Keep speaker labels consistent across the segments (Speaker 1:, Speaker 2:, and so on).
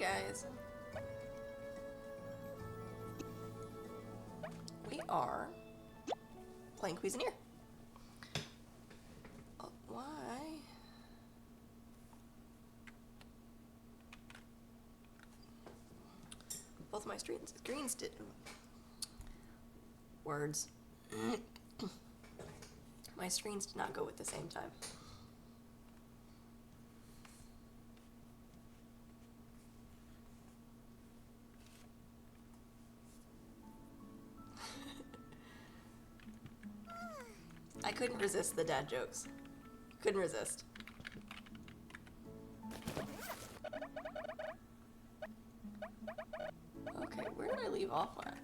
Speaker 1: guys. We are playing Cuisinier. Oh, why? Both my screens did words. My screens did not go at the same time. I couldn't resist the dad jokes. Couldn't resist. Okay, where did I leave off at?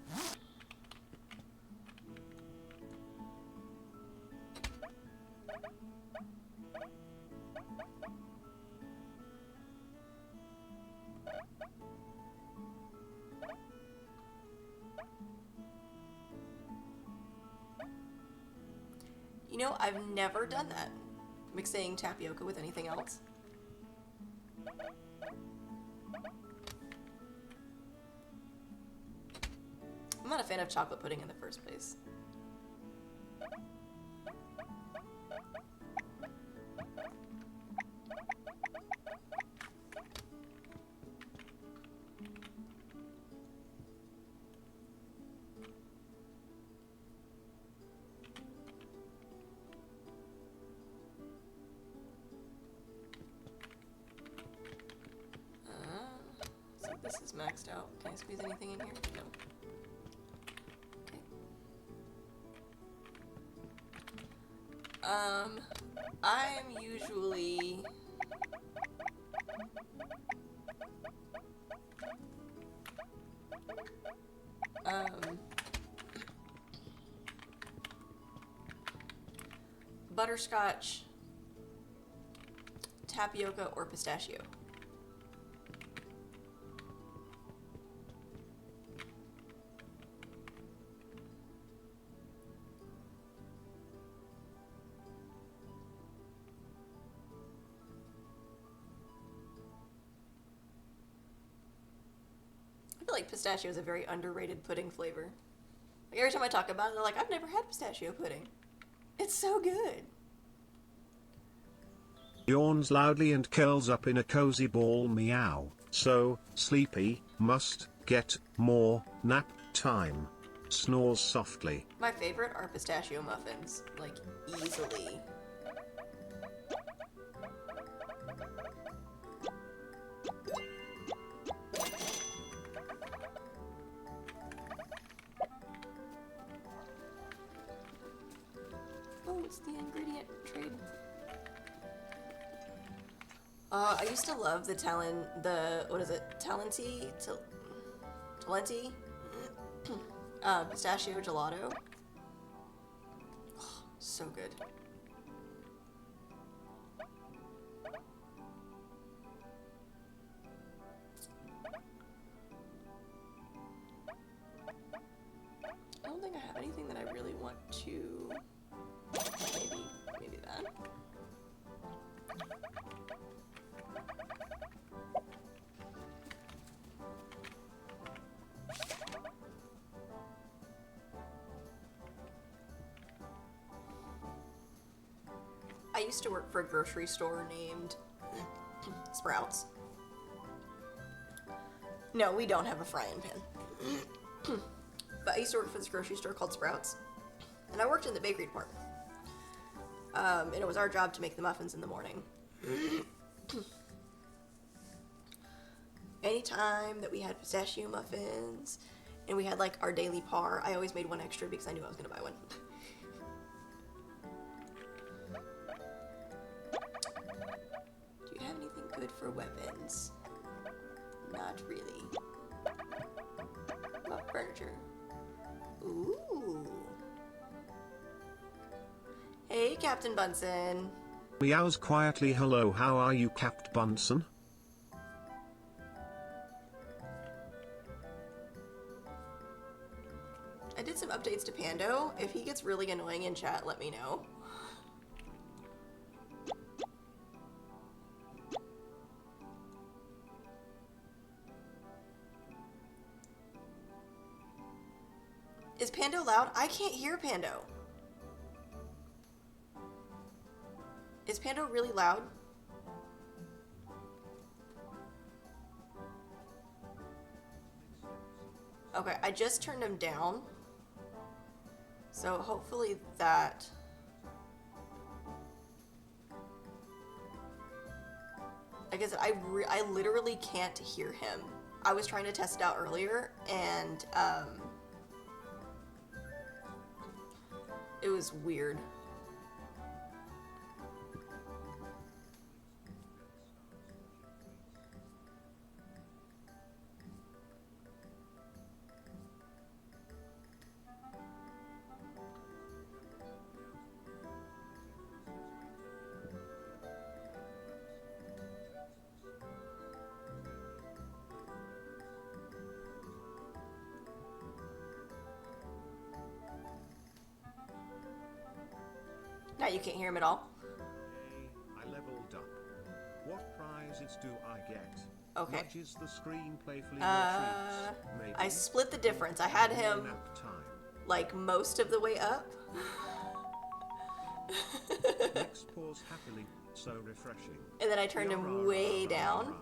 Speaker 1: You know, I've never done that. Mixing tapioca with anything else. I'm not a fan of chocolate pudding in the first place. So this is maxed out. Can I squeeze anything in here? No. I'm usually butterscotch, tapioca, or pistachio. I feel like pistachio is a very underrated pudding flavor. Like every time I talk about it, they're like, I've never had pistachio pudding. It's so good.
Speaker 2: Yawns loudly and curls up in a cozy ball. Meow. So sleepy, must get more nap time. Snores softly.
Speaker 1: My favorite are pistachio muffins, like easily. Oh, it's the ingredient trade. I used to love what is it? Talenti? Pistachio gelato. Oh, so good. I don't think I have anything that I really want to. Maybe that. I used to work for a grocery store named Sprouts. No, we don't have a frying pan. But I used to work for this grocery store called Sprouts. And I worked in the bakery department. And it was our job to make the muffins in the morning. Anytime that we had pistachio muffins and we had like our daily par, I always made one extra because I knew I was going to buy one. Do you have anything good for weapons? Not really. What furniture? Ooh. Hey, Captain Bunsen.
Speaker 2: Meows quietly. Hello, how are you, Capt Bunsen?
Speaker 1: I did some updates to Pando. If he gets really annoying in chat, let me know. Is Pando loud? I can't hear Pando. Is Pando really loud? Okay, I just turned him down. So hopefully that... Like I said, I literally can't hear him. I was trying to test it out earlier, and it was weird. Now you can't hear him at all?
Speaker 2: I leveled up. What prizes do I get?
Speaker 1: Okay.
Speaker 2: Nudges the screen playfully more treats. Maybe.
Speaker 1: I split the difference. I had him
Speaker 2: Nap time.
Speaker 1: like most of the way up.
Speaker 2: Next pause happily, so refreshing.
Speaker 1: And then I turned him way down.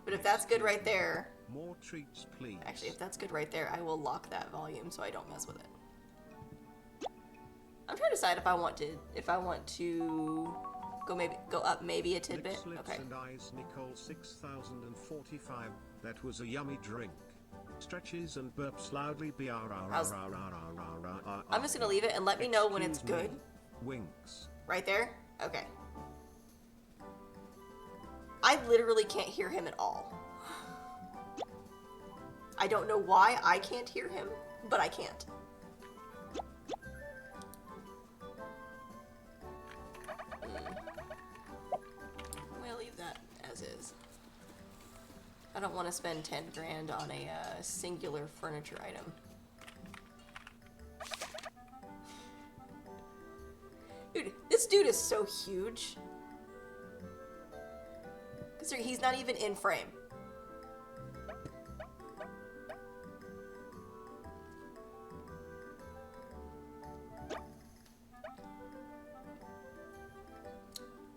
Speaker 1: But if that's good right there,
Speaker 2: More treats, please.
Speaker 1: actually, if that's good right there, I will lock that volume so I don't mess with it. I'm trying to decide if I want to go up maybe a tidbit.
Speaker 2: Lips, lips
Speaker 1: Okay.
Speaker 2: and eyes, Nicole 6045. That was a yummy drink. Stretches and burps loudly.
Speaker 1: I'm just gonna leave it and let me know when it's
Speaker 2: Excuse me.
Speaker 1: good.
Speaker 2: Winks.
Speaker 1: Right there? Okay. I literally can't hear him at all. I don't know why I can't hear him, but I can't. We'll leave that as is. I don't want to spend 10 grand on a singular furniture item. Dude, this dude is so huge. Considering he's not even in frame.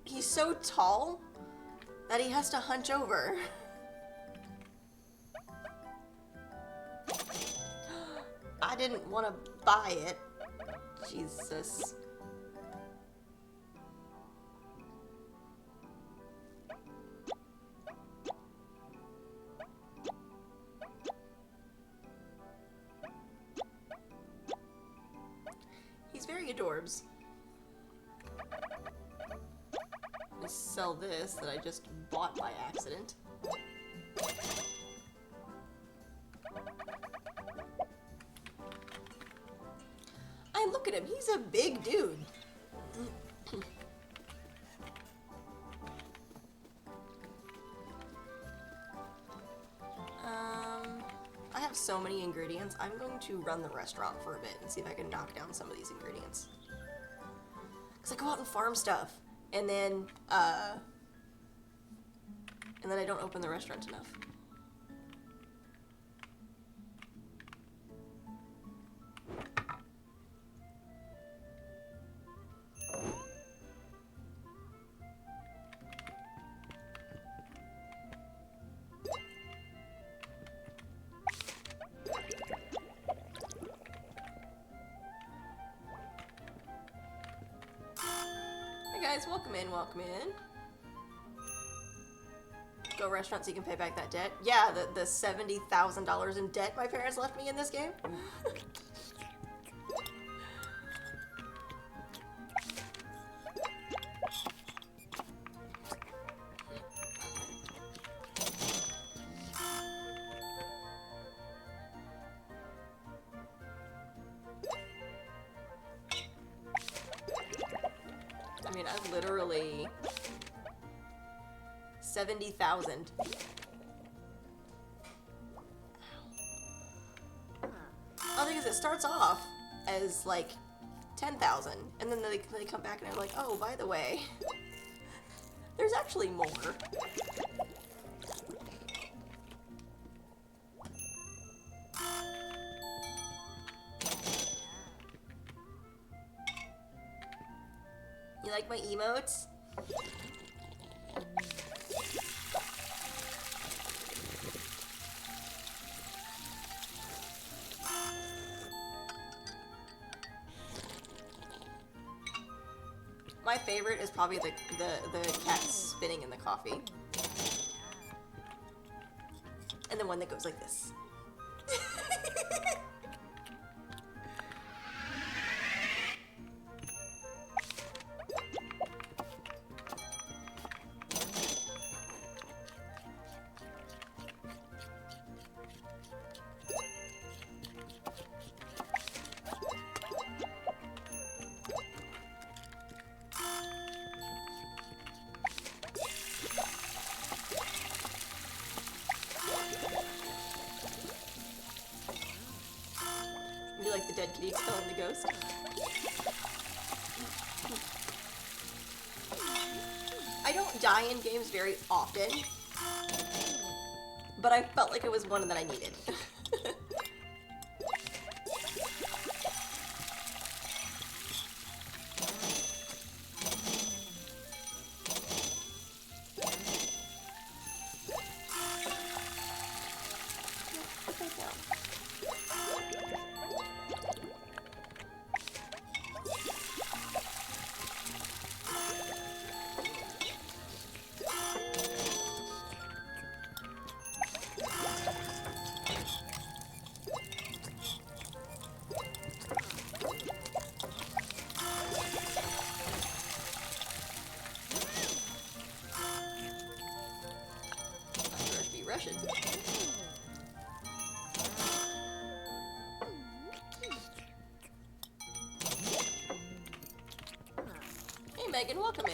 Speaker 1: He's so tall that he has to hunch over. I didn't want to buy it. Jesus. He's very adorbs. Let's sell this that I just bought by accident. I look at him, he's a big dude. I have so many ingredients. I'm going to run the restaurant for a bit and see if I can knock down some of these ingredients. Cause I go out and farm stuff, and then I don't open the restaurant enough. Hey guys, welcome in, welcome in. Go restaurant so you can pay back that debt. Yeah, the $70,000 in debt my parents left me in this game. I mean, I've literally 70,000. The thing is, it starts off as like 10,000, and then they come back and they're like, oh, by the way, there's actually more. like my emotes? My favorite is probably the cat spinning in the coffee. And the one that goes like this. You like the dead kitty killing the ghost? I don't die in games very often, but I felt like it was one that I needed. Russian. Hey Megan, welcome in.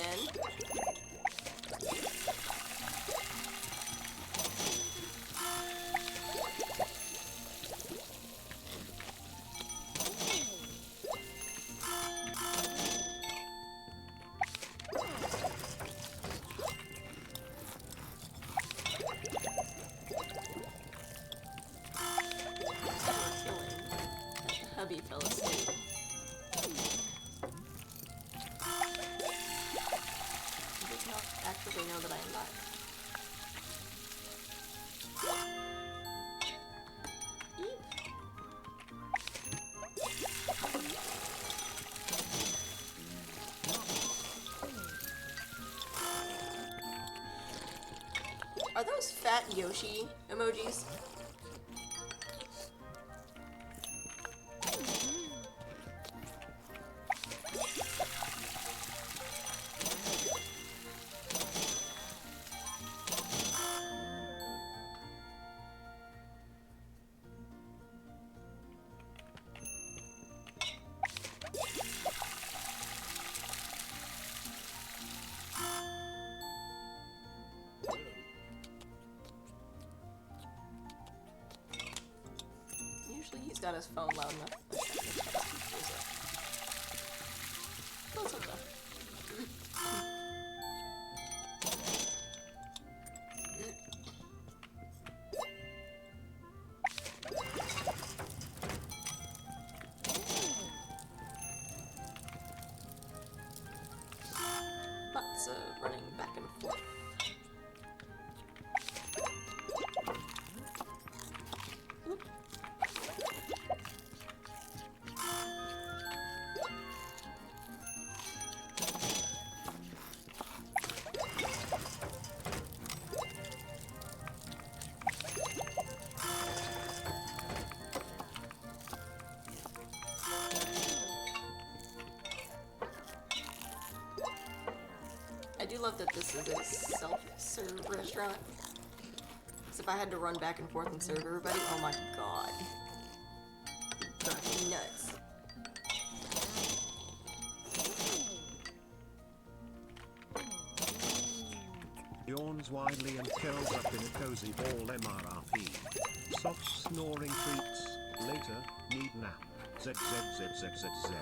Speaker 1: Hubby fell asleep. He does not actively know that I am live. Are those fat Yoshi emojis? He's got his phone loud enough. That's okay. Lots of running back and forth. I do love that this is a self-serve restaurant. Because if I had to run back and forth and serve everybody, oh my god. Drive me nuts.
Speaker 2: Yawns widely and curls up in a cozy ball MRRP. Soft snoring treats. Later, need nap. ZZZZZZ.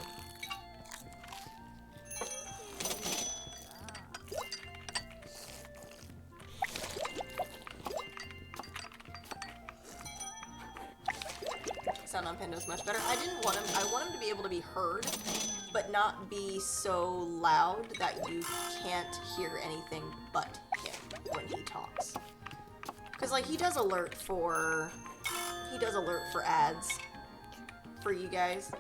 Speaker 2: Sound on Pando's much better. I didn't want him. I want him to be able to be heard
Speaker 1: but not be so loud that you can't hear anything but him when he talks. Because, like, he does alert for ads for you guys.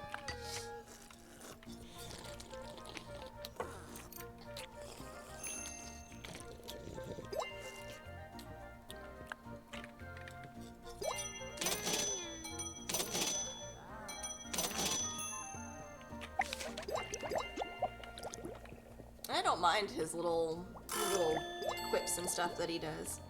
Speaker 1: I don't mind his little quips and stuff that he does.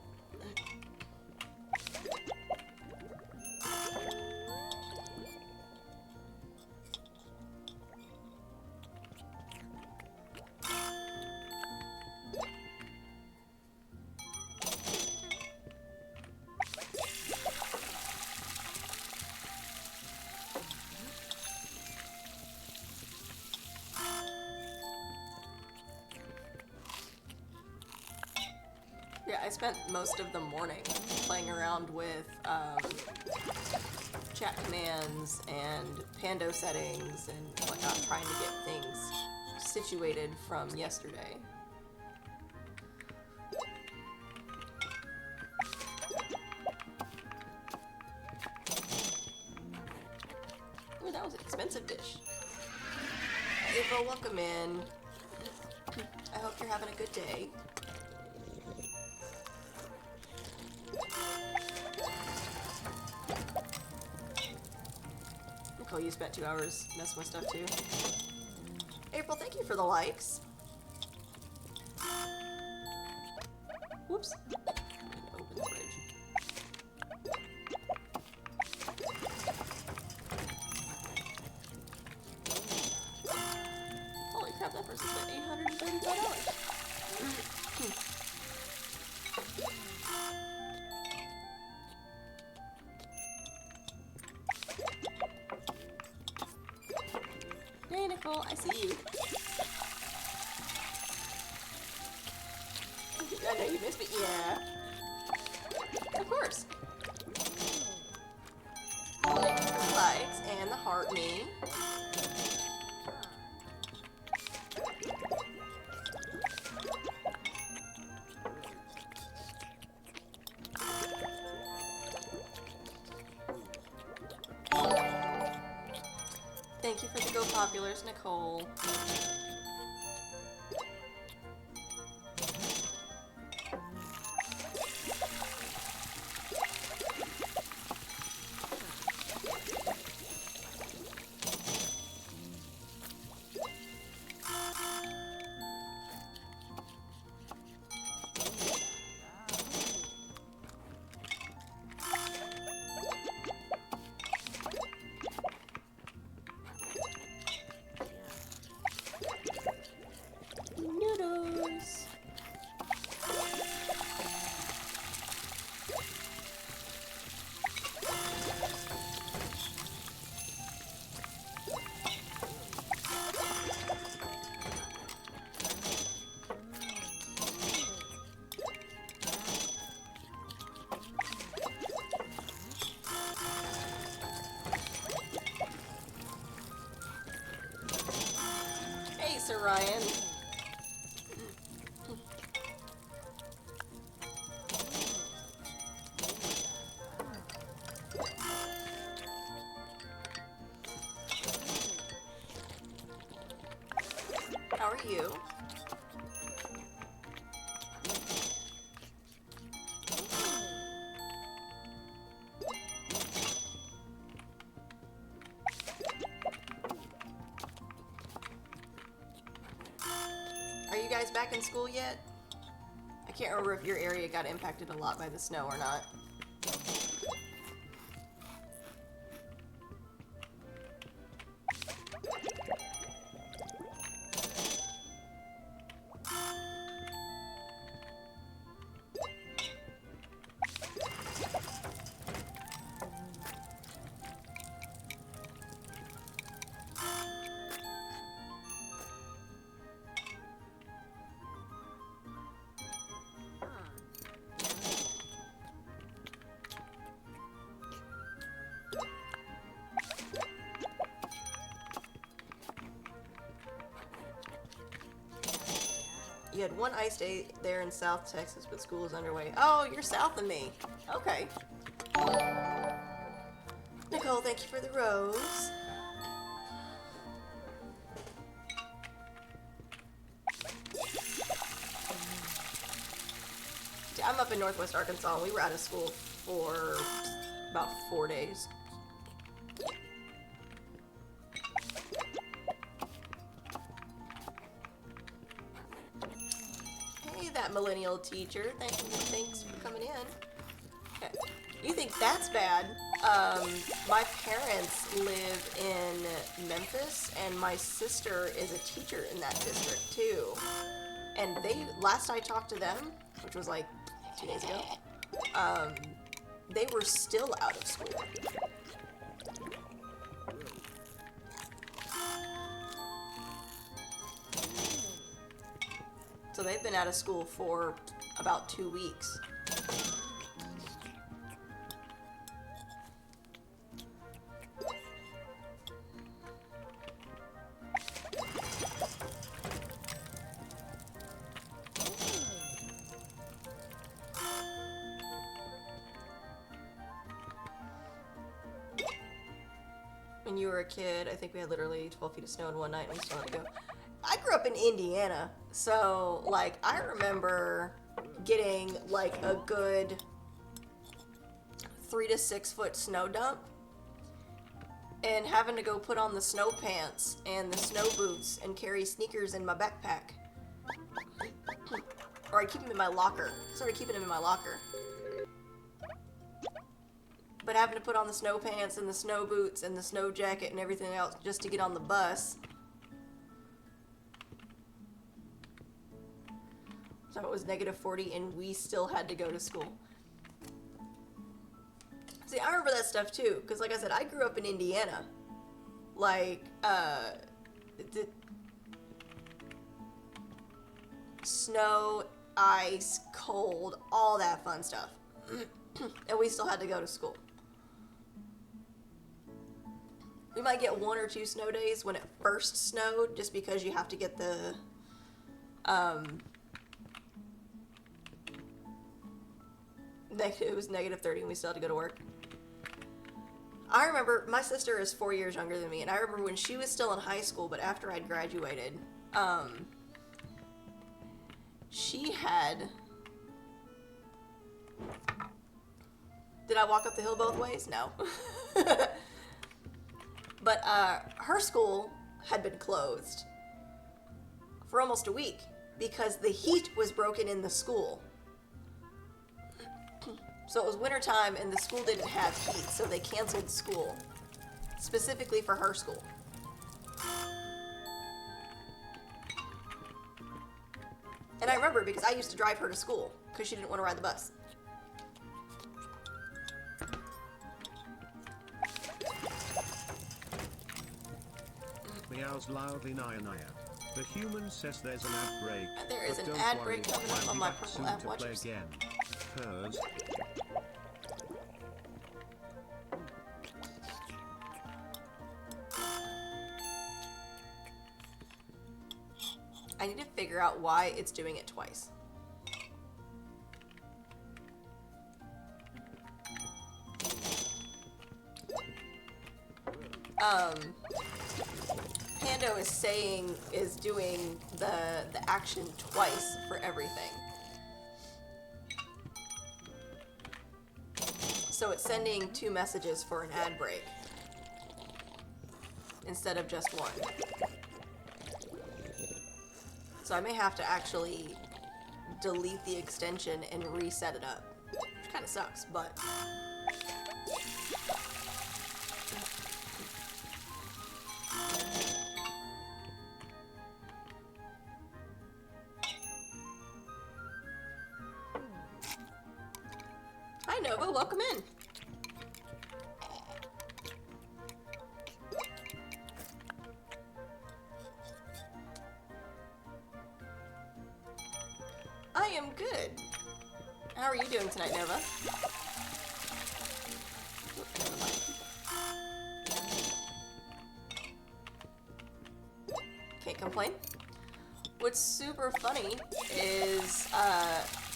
Speaker 1: Yeah, I spent most of the morning playing around with chat commands and Pando settings and whatnot, trying to get things situated from yesterday. Ooh, that was an expensive dish. April, welcome in. I hope you're having a good day. Nicole, you spent 2 hours messing with stuff too. April, thank you for the likes. Whoops. I need to open the fridge. Holy crap, that person spent $835. Hey Nicole, I see you. I know you missed me. Yeah. Of course. Thank you for the likes and the heart me. Thank you for the Go Populars, Nicole. Noodles. Hey, Sir Ryan. How are you? Are you guys back in school yet? I can't remember if your area got impacted a lot by the snow or not. he had one ice day there in South Texas, but school is underway. Oh, you're south of me. Okay. Nicole, thank you for the rose. I'm up in Northwest Arkansas, and we were out of school for about 4 days. Hey, that millennial teacher. Thanks for coming in. Okay. You think that's bad? My parents live in Memphis, and my sister is a teacher in that district too. And last I talked to them, which was like 2 days ago, they were still out of school. So they've been out of school for about 2 weeks. When you were a kid, I think we had literally 12 feet of snow in one night and we still had to go. I grew up in Indiana, so like I remember getting like a good 3 to 6 foot snow dump and having to go put on the snow pants and the snow boots and carry sneakers in my backpack. Or I keep them in my locker. Started keeping them in my locker. But having to put on the snow pants and the snow boots and the snow jacket and everything else just to get on the bus. So it was -40 and we still had to go to school. See, I remember that stuff too, because like I said, I grew up in Indiana. Like, the snow, ice, cold, all that fun stuff. And we still had to go to school. We might get 1 or 2 snow days when it first snowed, just because you have to get the, it was -30 and we still had to go to work. I remember, my sister is 4 years younger than me, and I remember when she was still in high school, but after I'd graduated, she had... Did I walk up the hill both ways? No. But her school had been closed for almost a week because the heat was broken in the school. So it was wintertime and the school didn't have heat, so they canceled school specifically for her school. And I remember because I used to drive her to school because she didn't want to ride the bus.
Speaker 2: Meows loudly, Naya Naya. The human says there's an ad break.
Speaker 1: There is
Speaker 2: but
Speaker 1: an
Speaker 2: don't
Speaker 1: ad
Speaker 2: worry,
Speaker 1: break coming up
Speaker 2: I'll
Speaker 1: on
Speaker 2: be
Speaker 1: my
Speaker 2: back
Speaker 1: purple
Speaker 2: soon
Speaker 1: app
Speaker 2: to play
Speaker 1: watchers.
Speaker 2: again. Purrs.
Speaker 1: I need to figure out why it's doing it twice. Pando is doing the action twice for everything. So it's sending 2 messages for an ad break instead of just 1. So I may have to actually delete the extension and reset it up, which kind of sucks, but... Hi Nova, welcome in. I am good. How are you doing tonight, Nova? Can't complain. What's super funny is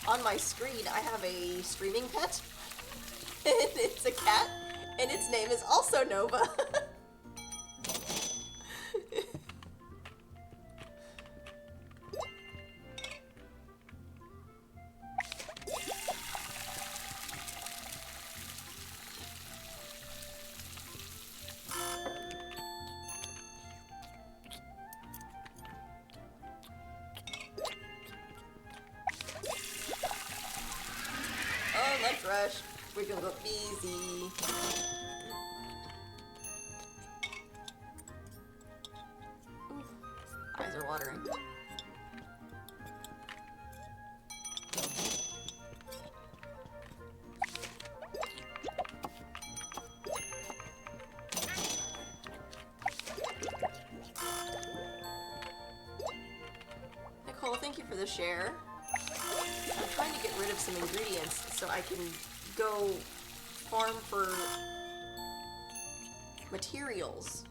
Speaker 1: on my screen I have a streaming pet. And it's a cat, and its name is also Nova. Oh, let's rush. We're gonna go easy. Oof. Eyes are watering. Nicole, thank you for the share. I'm trying to get rid of some ingredients so I can go farm for materials.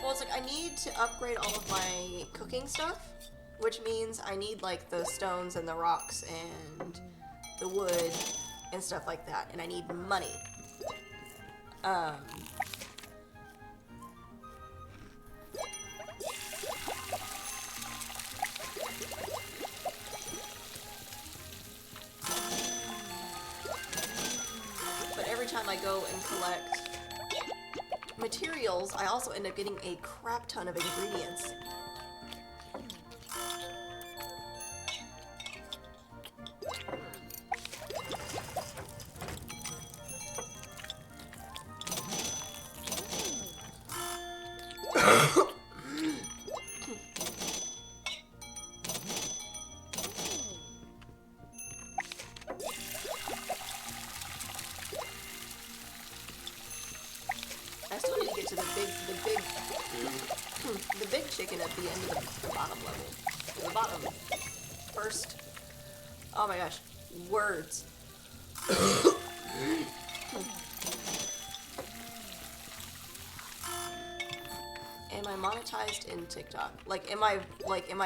Speaker 1: Well, it's like I need to upgrade all of my cooking stuff, which means I need like the stones and the rocks and the wood and stuff like that, and I need money. But every time I go and collect materials, I also end up getting a crap ton of ingredients. I still need to get to the big chicken at the end of the bottom level. The bottom. First. Oh my gosh. Words. Am I monetized in TikTok? Am I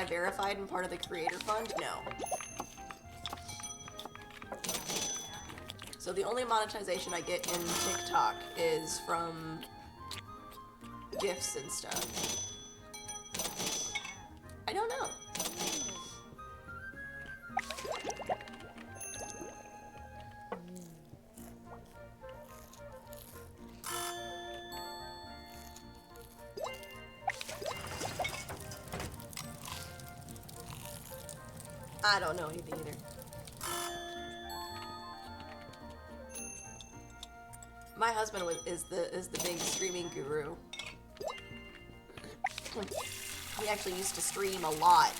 Speaker 1: verified and part of the creator fund? No. So the only monetization I get in TikTok is from gifts and stuff. I don't know. I don't know anything either. My husband is the big streaming guru. He actually used to stream a lot.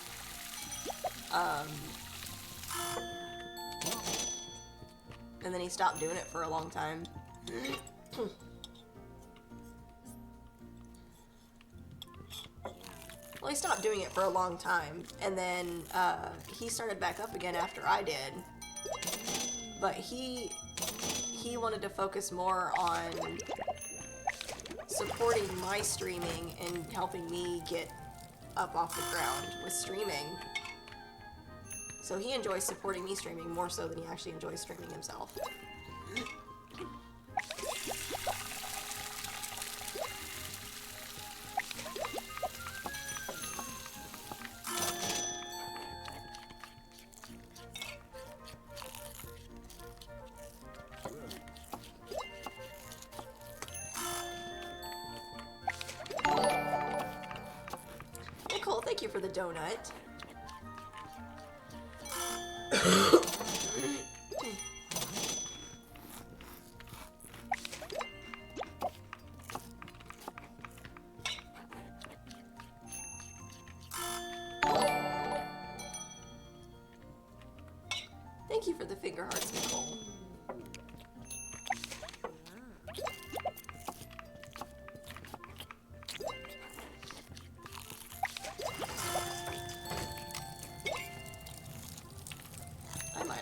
Speaker 1: And then he stopped doing it for a long time. Well, he stopped doing it for a long time, and then he started back up again after I did. But he wanted to focus more on supporting my streaming and helping me get up off the ground with streaming. So he enjoys supporting me streaming more so than he actually enjoys streaming himself. Nicole, thank you for the donut. Thank you for the finger hearts, Nicole.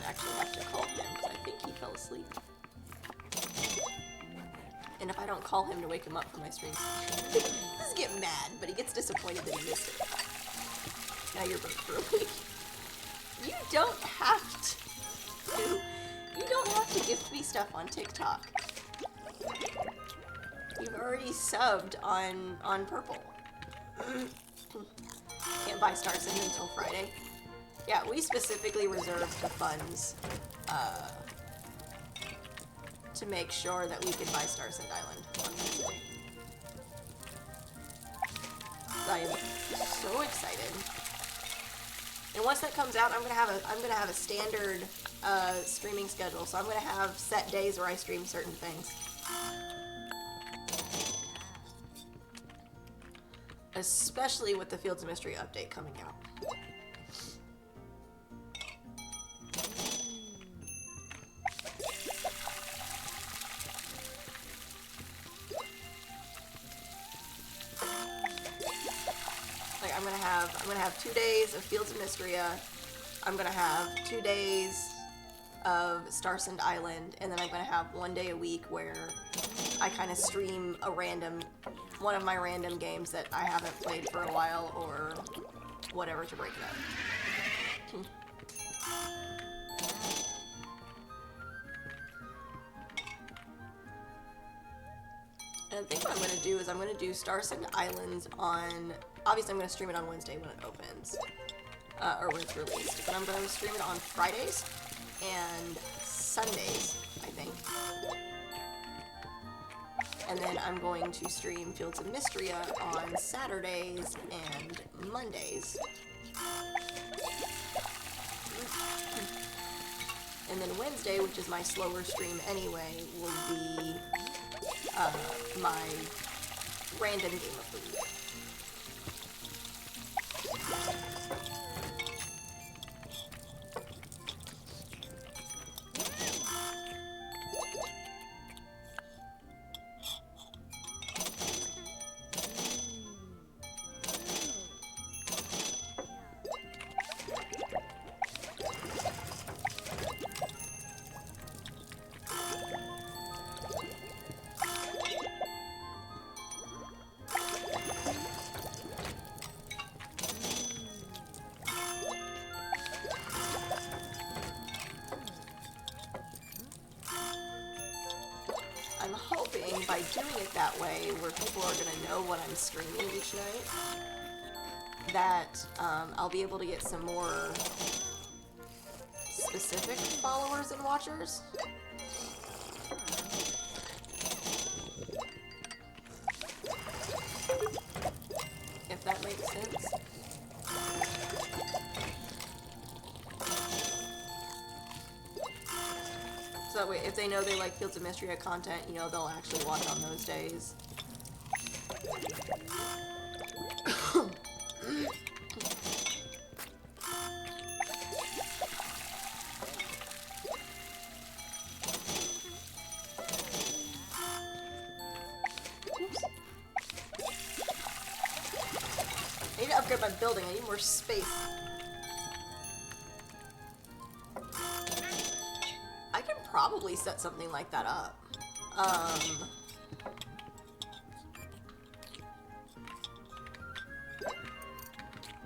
Speaker 1: might actually have to call him, because I think he fell asleep. And if I don't call him to wake him up for my streams, he doesn't get mad, but he gets disappointed that he missed it. Now you're broke for a week. You don't have to. You don't have to gift me stuff on TikTok. You've already subbed on Purple. Can't buy Star Sim until Friday. Yeah, we specifically reserved the funds to make sure that we could buy Star Sim Island on Wednesday. I am so excited. And once that comes out, I'm gonna have a standard streaming schedule. So I'm gonna have set days where I stream certain things. Especially with the Fields of Mystery update coming out. Like I'm gonna have 2 days of Fields of Mysteria. I'm gonna have 2 days of Starsend Island, and then I'm gonna have 1 day a week where I kind of stream one of my random games that I haven't played for a while, or whatever, to break it up. And I think what I'm going to do is I'm going to do Starsend Islands on... Obviously, I'm going to stream it on Wednesday when it opens. Or when it's released. But I'm going to stream it on Fridays and Sundays, I think. And then I'm going to stream Fields of Mysteria on Saturdays and Mondays. And then Wednesday, which is my slower stream anyway, will be my random game of the week. I'm hoping by doing it that way, where people are going to know what I'm streaming each night, that I'll be able to get some more specific followers and watchers. If that makes sense. So that way, if they know they like Fields of Mysteria content, you know, they'll actually watch on those days. Oops. I need to upgrade my building. I need more space. I can probably set something like that up. I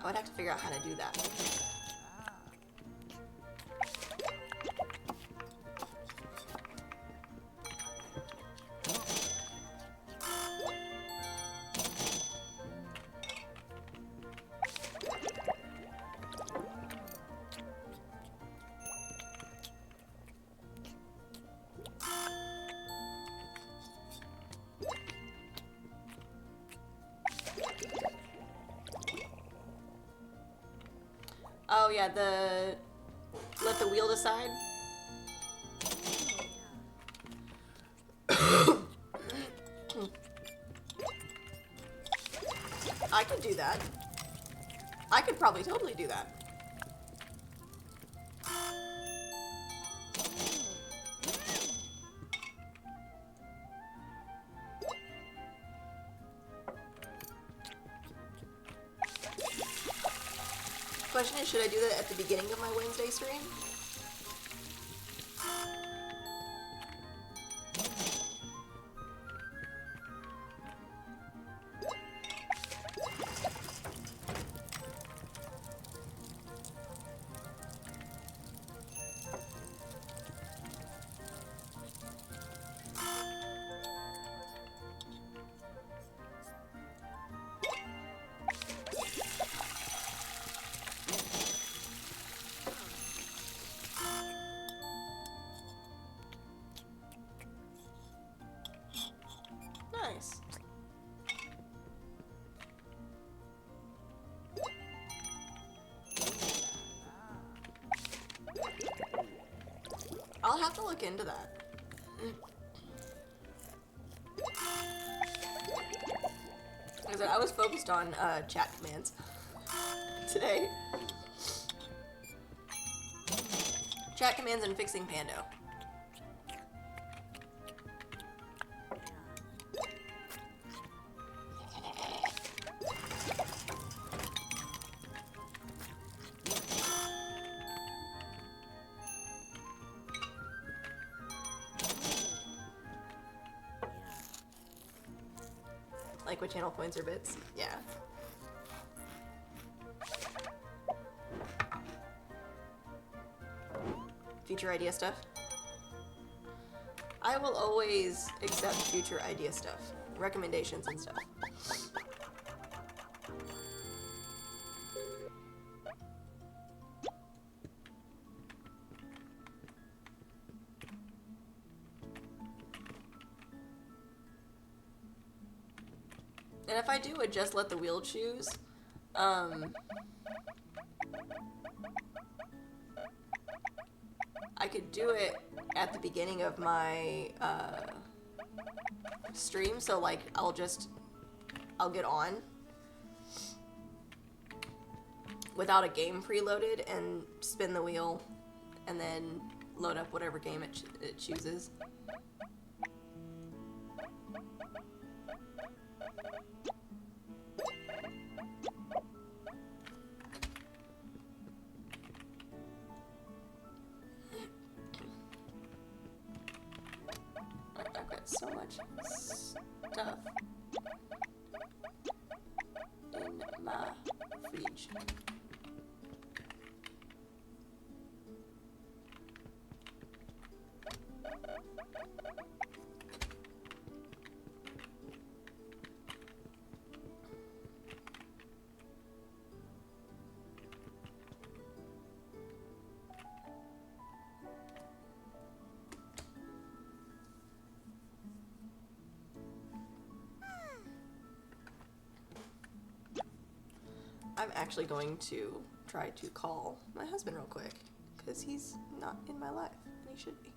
Speaker 1: would have to figure out how to do that. Oh yeah, let the wheel decide. I could do that. I could probably totally do that. Question is, should I do that at the beginning of my Wednesday stream? I'll have to look into that. Like I said, I was focused on chat commands today. Chat commands and fixing Pando. Like what channel points or bits? Yeah. Future idea stuff? I will always accept future idea stuff. Recommendations and stuff. And if I do a just let the wheel choose, I could do it at the beginning of my stream, so like I'll get on without a game preloaded and spin the wheel and then load up whatever game it chooses. I've got so much stuff in my fridge. I'm actually going to try to call my husband real quick, because he's not in my life, and he should be.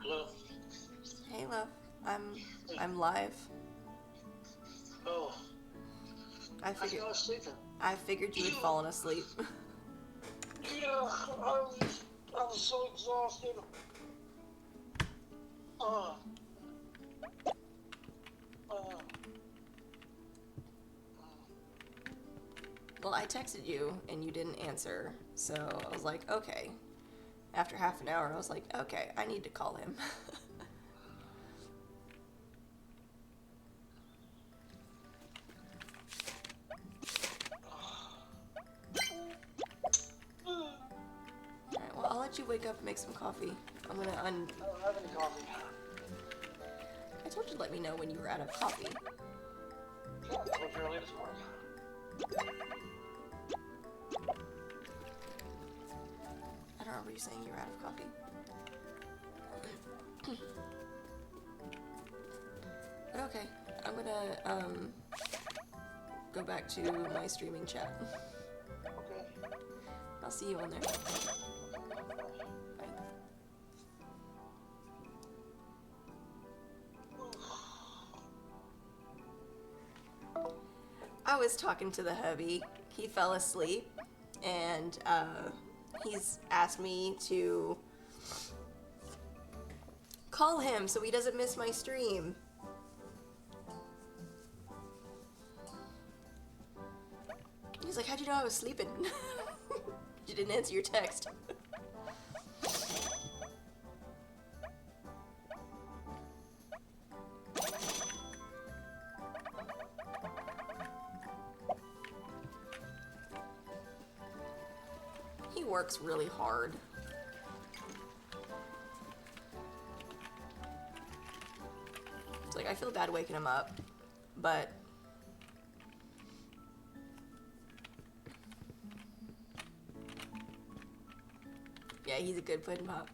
Speaker 3: Hello.
Speaker 1: Hey, love. I'm live.
Speaker 3: Oh,
Speaker 1: I
Speaker 3: I think I was sleeping.
Speaker 1: figured you had fallen asleep.
Speaker 3: Yeah, I was so exhausted. Uh,
Speaker 1: Well, I texted you and you didn't answer, so I was like, okay. After half an hour, I was like, okay, I need to call him. Alright, well, I'll let you wake up and make some coffee. I'm gonna
Speaker 3: I don't have any coffee.
Speaker 1: I told you to let me know when you were out of coffee.
Speaker 3: Yeah, I told you early this morning.
Speaker 1: I don't remember you saying you were out of coffee. But okay, I'm gonna, go back to my streaming chat.
Speaker 3: Okay.
Speaker 1: I'll see you on there. Bye. I was talking to the hubby. He fell asleep, and he's asked me to call him so he doesn't miss my stream. He's like, how'd you know I was sleeping? You didn't answer your text. He works really hard. It's like, I feel bad waking him up. but yeah, he's a good pudding pop.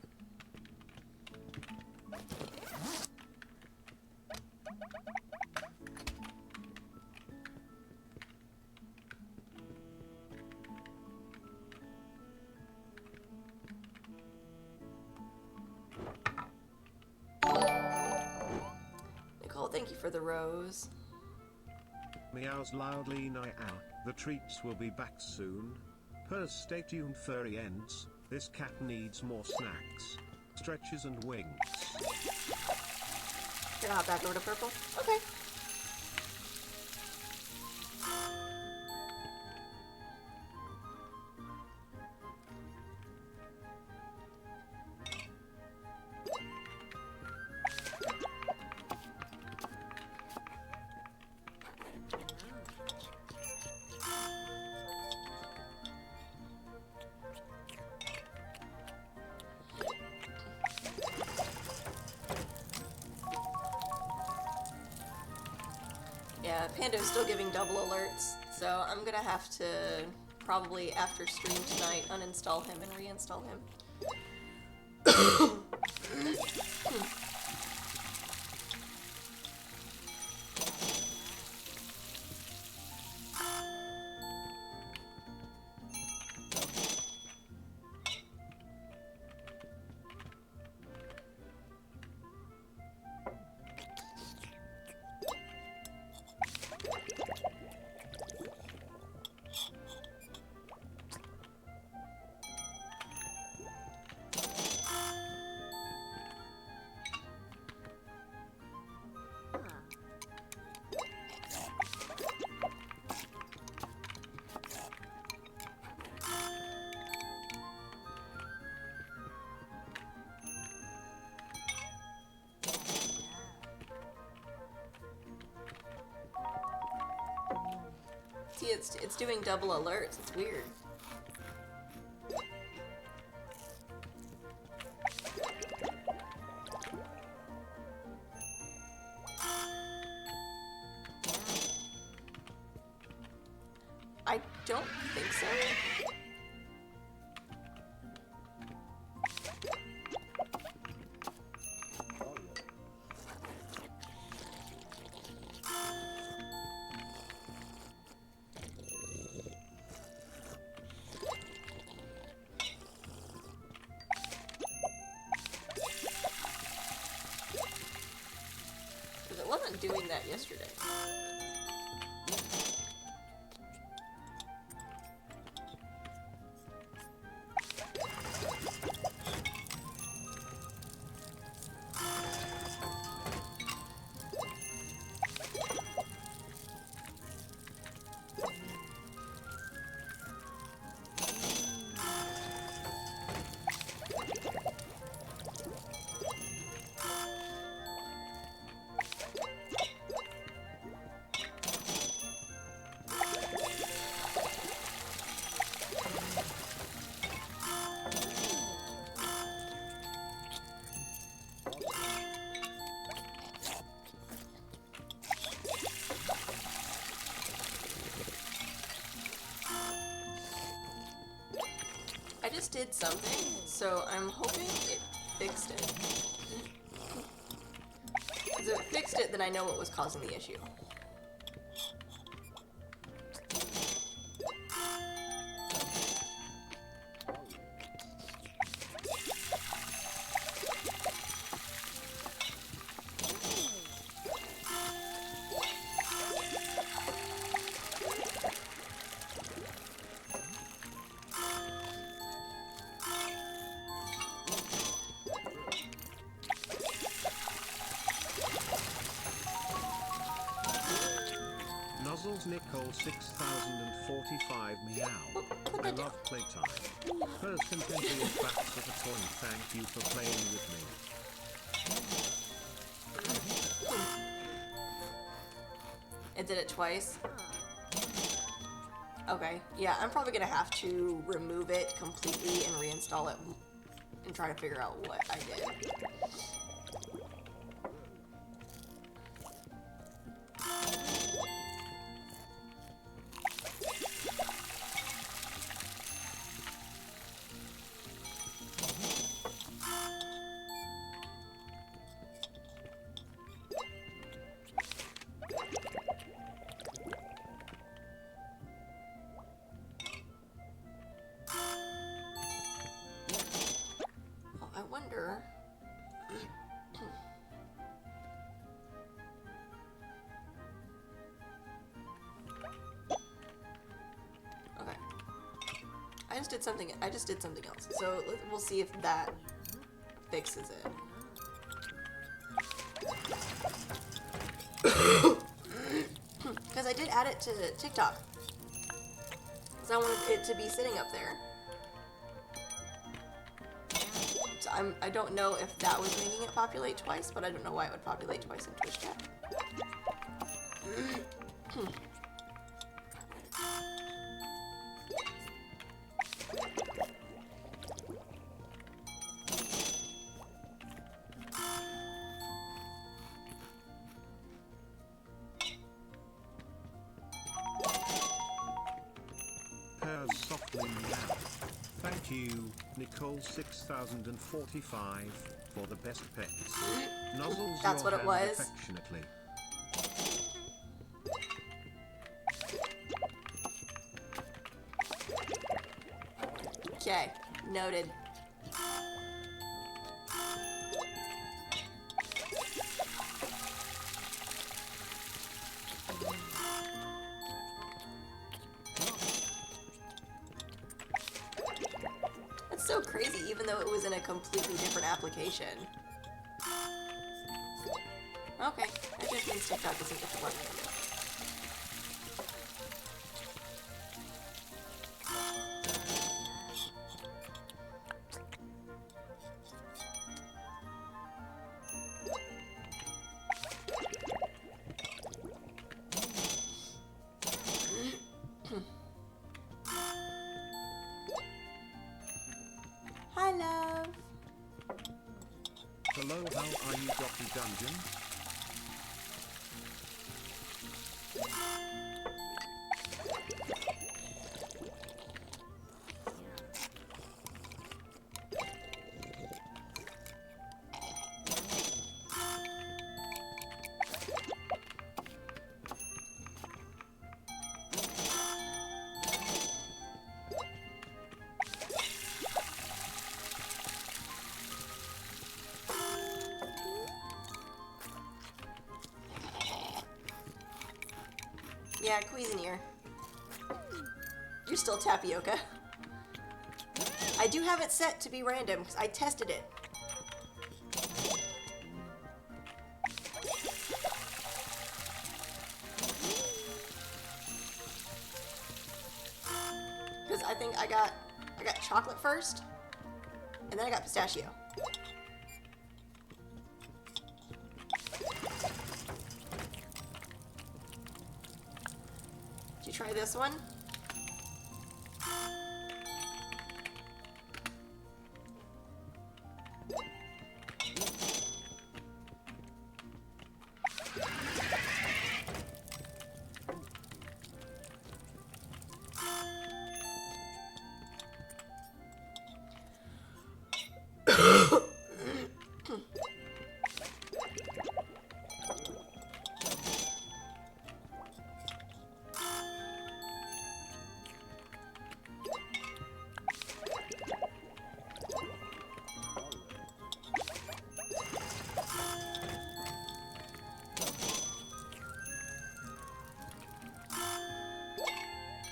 Speaker 1: Nicole, thank you for the rose.
Speaker 2: Meows loudly now. The treats will be back soon. Purrs, stay tuned, furry ends. This cat needs more snacks, stretches and wings.
Speaker 1: Gonna hop back over to purple? Okay. Yeah, Pando's still giving double alerts, so I'm gonna have to probably after stream tonight uninstall him and reinstall him. See, it's doing double alerts. It's weird. I don't think so. Because it wasn't doing that yesterday. I just did something, so I'm hoping it fixed it. Because if it fixed it, then I know what was causing the issue.
Speaker 2: Nuzzles Nicole 6045 meow.
Speaker 1: Put
Speaker 2: I
Speaker 1: that down.
Speaker 2: love playtime. Purrs contemptuous bats of a coin. Thank you for playing with me.
Speaker 1: It did it twice. Okay, yeah, I'm probably gonna have to remove it completely and reinstall it and try to figure out what I did. just did something. I just did something else. So we'll see if that fixes it. Because I did add it to TikTok. So I wanted it to be sitting up there. So I don't know if that was making it populate twice, but I don't know why it would populate twice in Twitch chat.
Speaker 2: Purrs softly now. Thank you, Nicole 6045, for the best pets. Nuzzles
Speaker 1: That's
Speaker 2: your
Speaker 1: what it
Speaker 2: hand
Speaker 1: was.
Speaker 2: affectionately.
Speaker 1: Okay, noted. That's so crazy, even though it was in a completely different application. Okay, that just means TikTok doesn't get to work with it. Hi, love.
Speaker 2: Hello, how are you, Dr. Dungeon?
Speaker 1: Yeah, Cuisinier. You're still tapioca. I do have it set to be random because I tested it. Because I think I got chocolate first, and then I got pistachio. Did you try this one?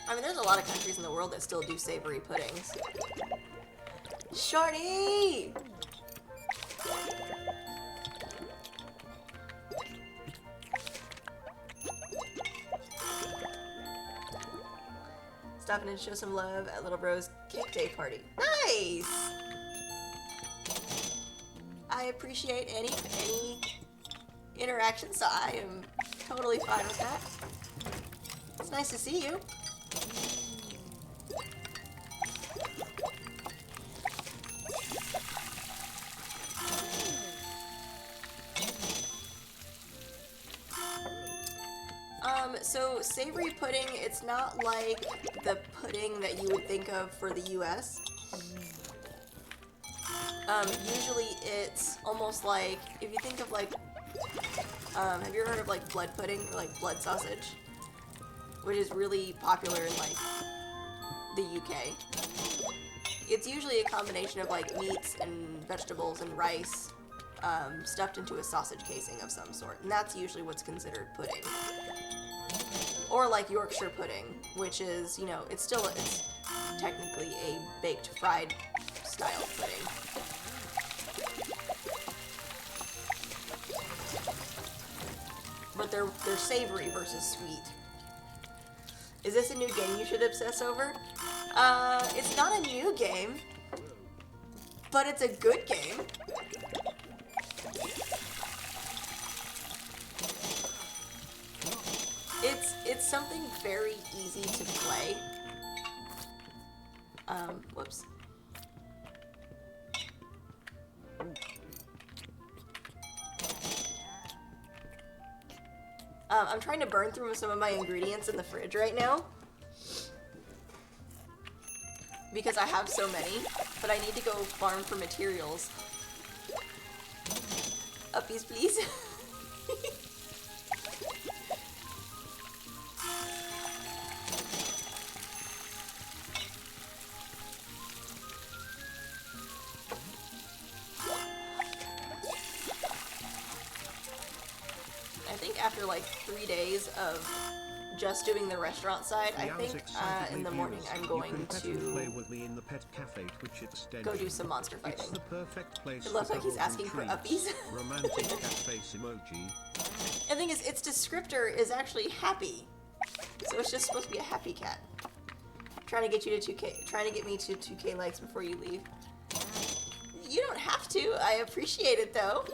Speaker 1: I mean, there's a lot of countries in the world that still do savory puddings. Shorty! Stop in and show some love at Little Bro's Cake Day party. Nice! I appreciate any interaction, so I am totally fine with that. It's nice to see you. So savory pudding, it's not like the pudding that you would think of for the US. Usually it's almost like, if you think of like, have you ever heard of like blood pudding or like blood sausage? Which is really popular in like the UK. It's usually a combination of like meats and vegetables and rice stuffed into a sausage casing of some sort. And that's usually what's considered pudding. Or like Yorkshire pudding, which is, you know, it's technically a baked fried style pudding. But they're savory versus sweet. Is this a new game you should obsess over? It's not a new game, but it's a good game. It's something very easy to play. Whoops. I'm trying to burn through some of my ingredients in the fridge right now. Because I have so many, but I need to go farm for materials. Uppies, please. I think after like 3 days of just doing the restaurant side, I think in the morning I'm going to
Speaker 2: play with me in the pet cafe Twitch extension.
Speaker 1: go do some monster
Speaker 2: It's
Speaker 1: fighting.
Speaker 2: the perfect place
Speaker 1: It looks like he's asking for uppies.
Speaker 2: Romantic cat face emoji.
Speaker 1: The thing is, its descriptor is actually happy, so it's just supposed to be a happy cat. Trying to get you to 2K, trying to get me to 2K likes before you leave. You don't have to. I appreciate it though.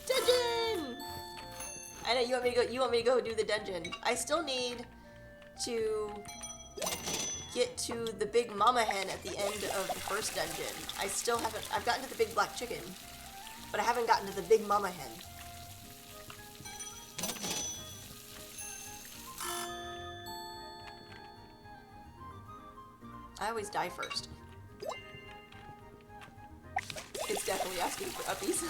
Speaker 1: Dungeon! I know you want me to go. You want me to go do the dungeon. I still need to get to the big mama hen at the end of the first dungeon. I still haven't. I've gotten to the big black chicken, but I haven't gotten to the big mama hen. I always die first. It's definitely asking for uppies.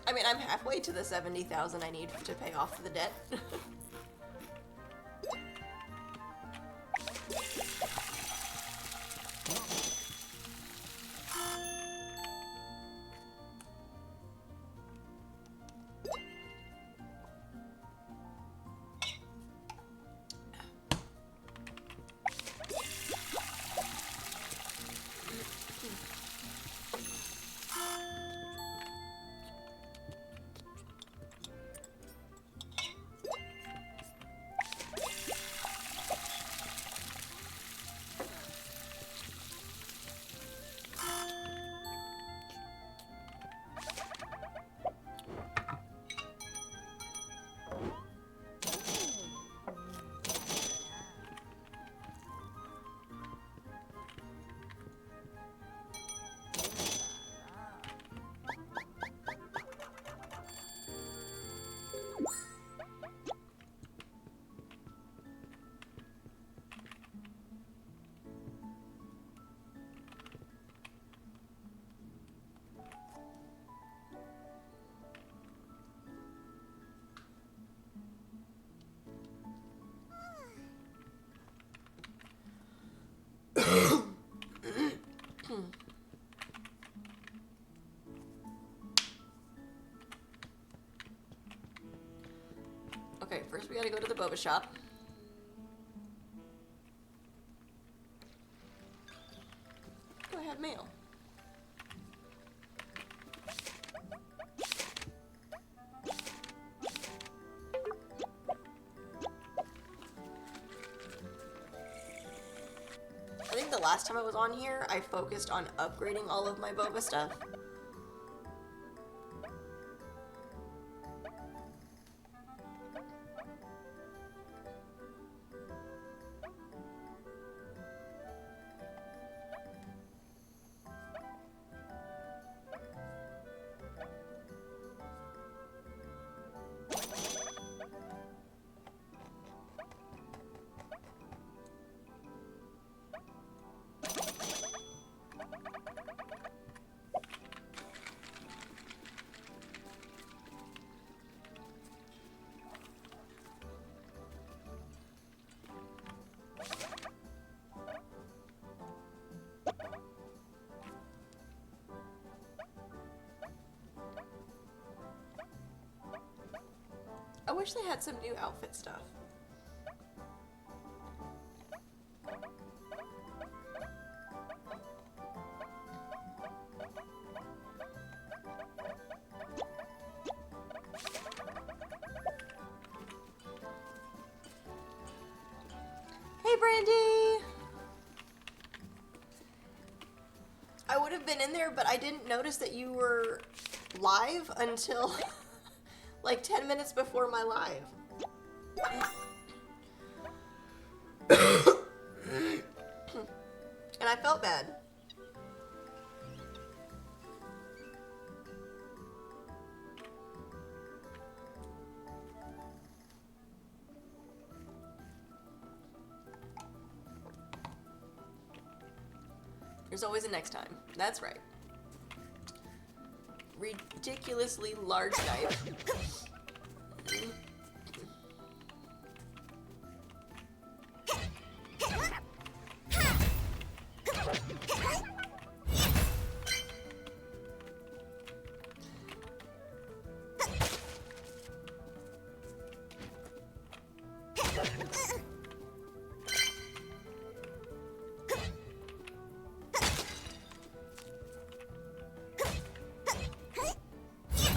Speaker 1: I mean, I'm halfway to the 70,000 I need to pay off the debt. Okay, first we gotta go to the boba shop. Oh, I have mail. I think the last time I was on here, I focused on upgrading all of my boba stuff. wish they had some new outfit stuff. Hey, Brandy! I would have been in there, but I didn't notice that you were live until like 10 minutes before my live. And I felt bad. There's always a next time. That's right. Ridiculously large knife.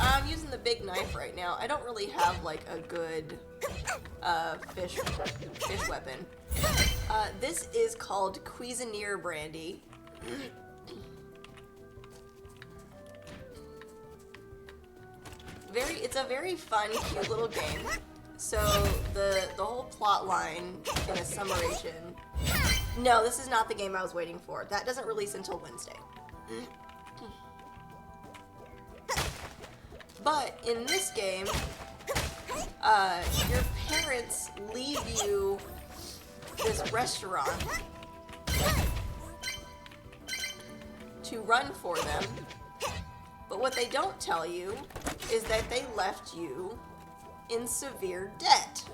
Speaker 1: I'm using the big knife right now. I don't really have like a good fish weapon. This is called Cuisinier Brandy. It's a very fun, cute little game. So the whole plot line in a summation. No, this is not the game I was waiting for. That doesn't release until Wednesday. But in this game, your parents leave you this restaurant to run for them. But what they don't tell you is that they left you in severe debt.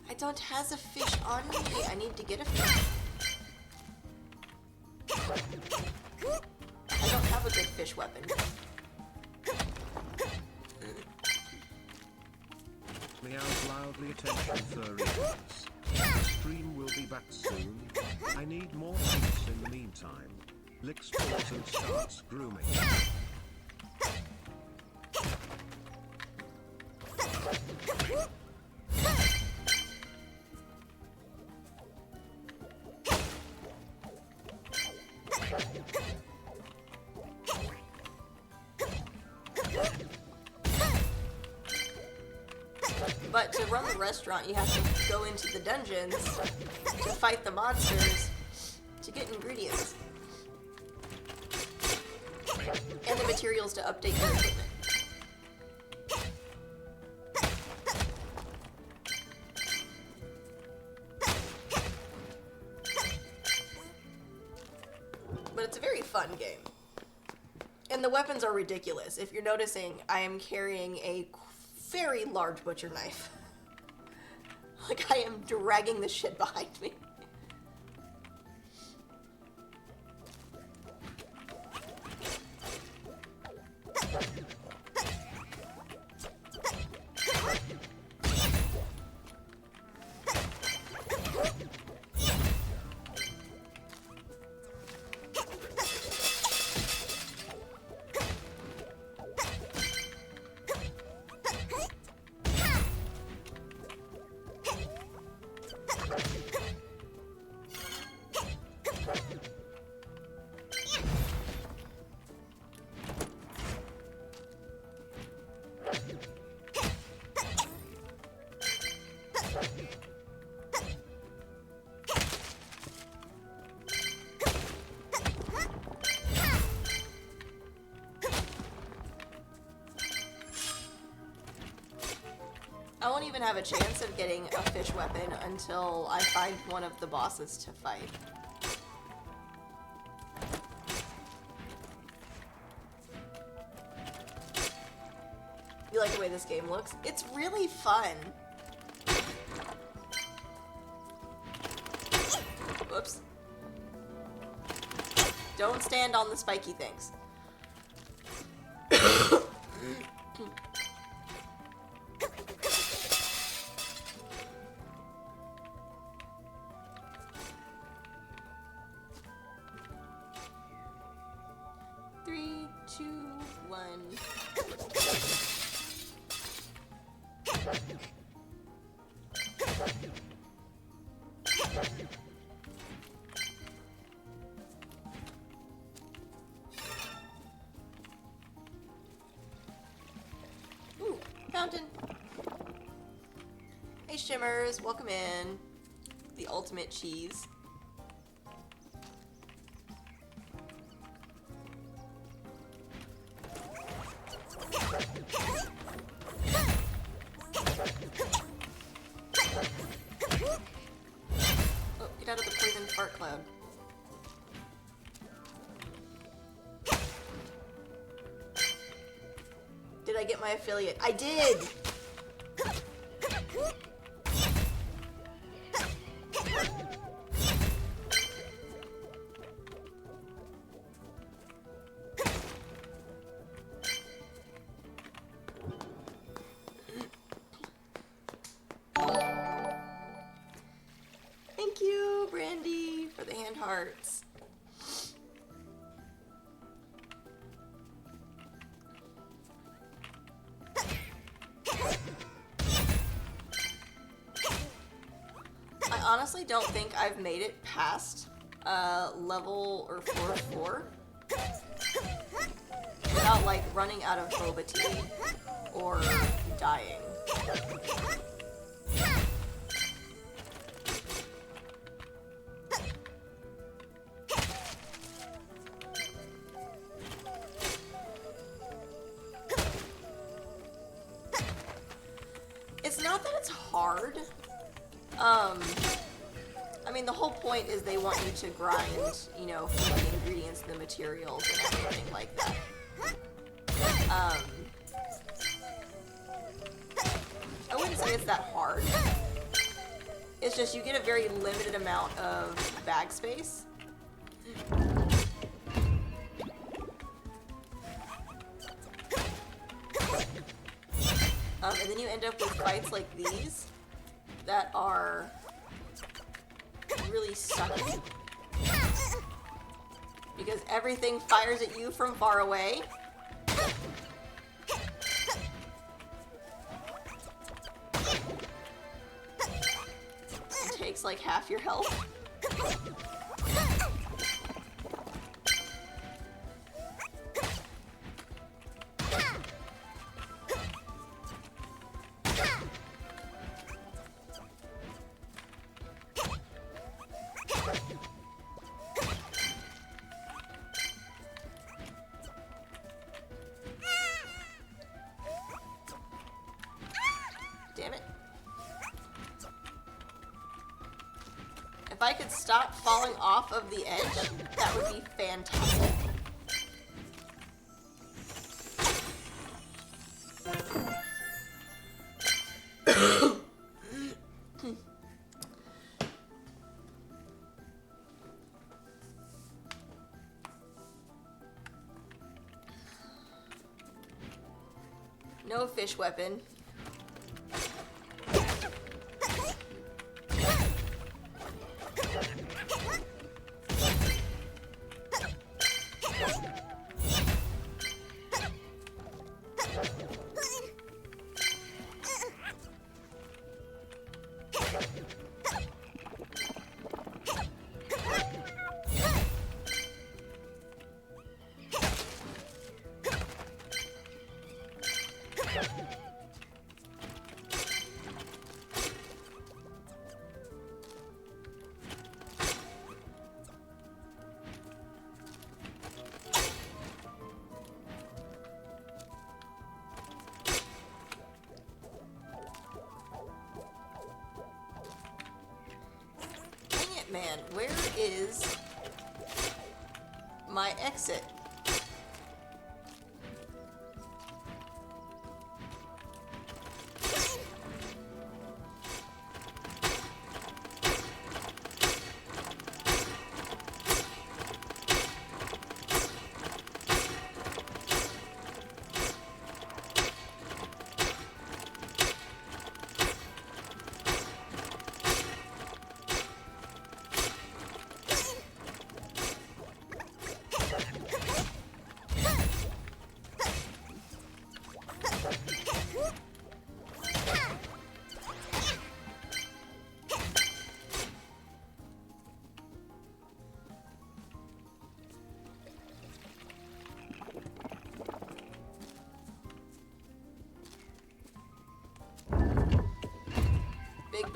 Speaker 1: I don't have a fish on me. I need to get a fish. I don't have a good fish weapon.
Speaker 2: Meows loudly, attention furries. Stream will be back soon. I need more tips in the meantime. Licks paws and starts grooming.
Speaker 1: But to run the restaurant, you have to go into the dungeons to fight the monsters to get ingredients. And the materials to update your equipment. But it's a very fun game. And the weapons are ridiculous. If you're noticing, I am carrying a very large butcher knife. Like I am dragging the shit behind me. I won't even have a chance of getting a fish weapon until I find one of the bosses to fight. You like the way this game looks? It's really fun. Whoops. Don't stand on the spiky things. Three, two, one. Ooh, fountain. Hey Shimmers, welcome in. The ultimate cheese. Oh, get out of the poison fart cloud. Did I get my affiliate? I did! Thank you, Brandy, for the hand hearts. I honestly don't think I've made it past level or floor 4 without like running out of boba tea or dying. It's not that it's hard. I mean, the whole point is they want you to grind, you know, from the ingredients, the materials, and everything like that. I wouldn't say it's that hard. It's just you get a very limited amount of bag space. And then you end up with fights like these that are really sucky because everything fires at you from far away. It takes like half your health. Damn it. If I could stop falling off of the edge, that would be fantastic. No fish weapon. Man, where is my exit?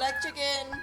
Speaker 1: Black chicken.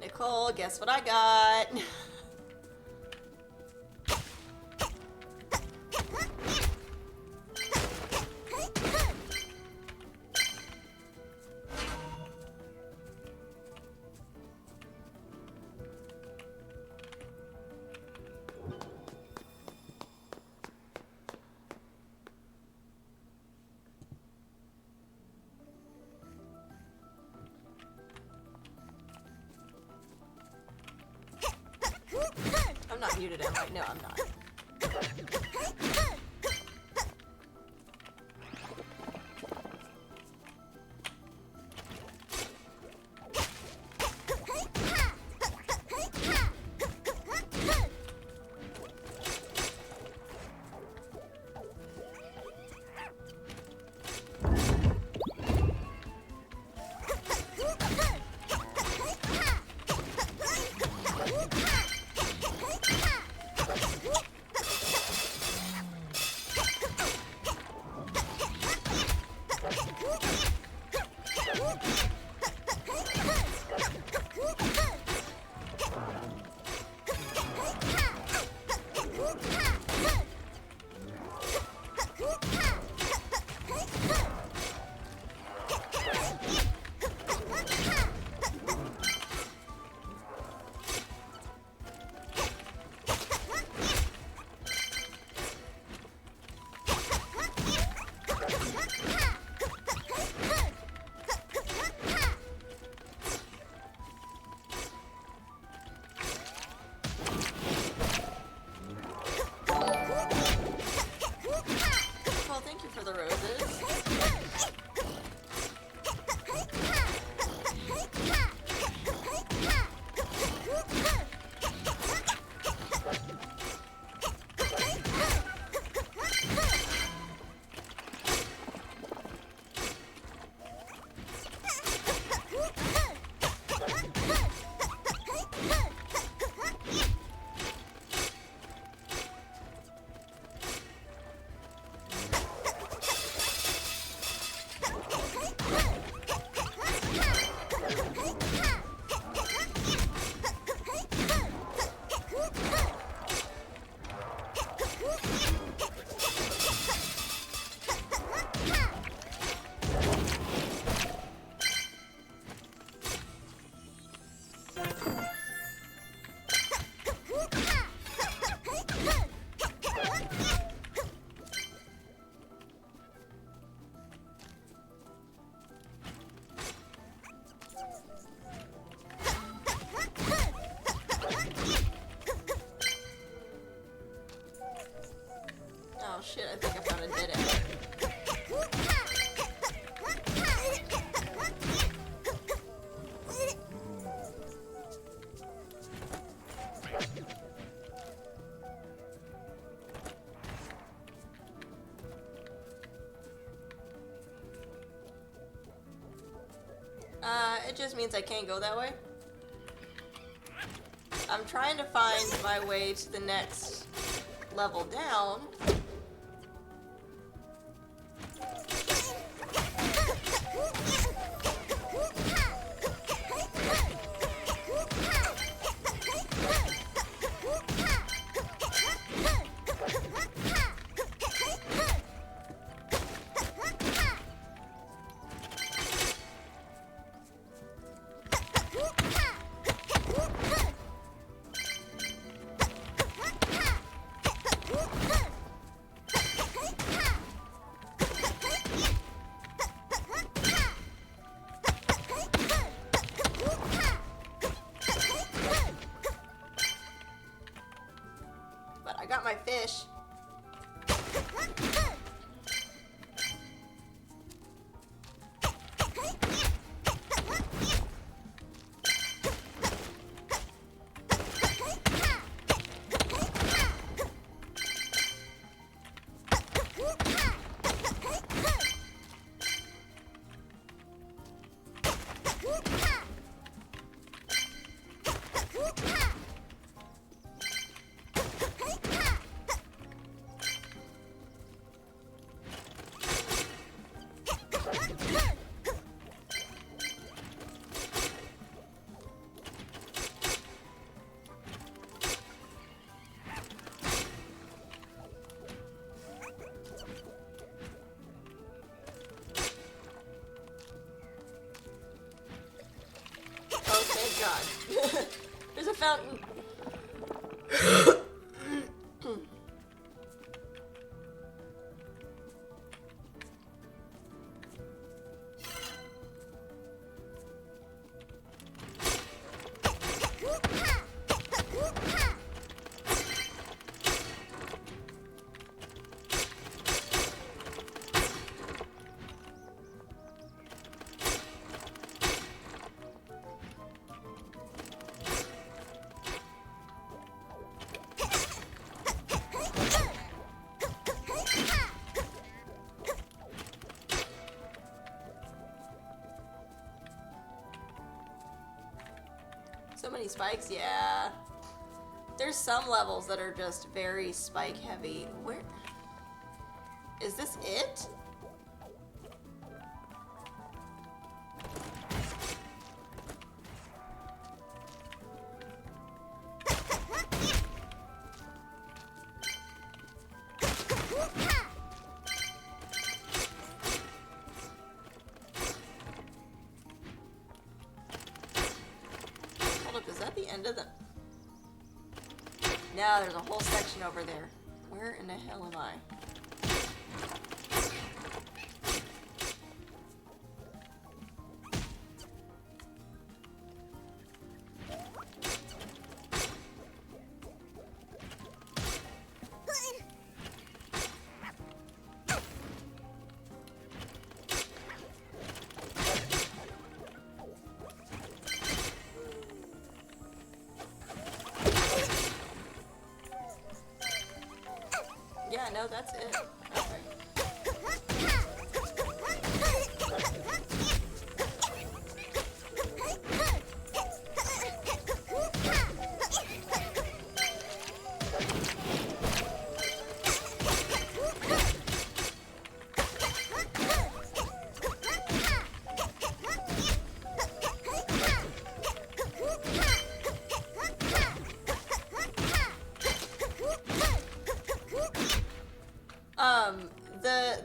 Speaker 1: Nicole, guess what I got? I'm not muted, am I? No, I'm not. Well, thank you for the roses. Oh shit, I think I found a dead end. It just means I can't go that way. I'm trying to find my way to the next level down. god. There's a fountain. So many spikes, yeah. There's some levels that are just very spike heavy. Where? Is this it? Is that the end of the... No, there's a whole section over there. Where in the hell am I? Yeah, no, that's it. Okay.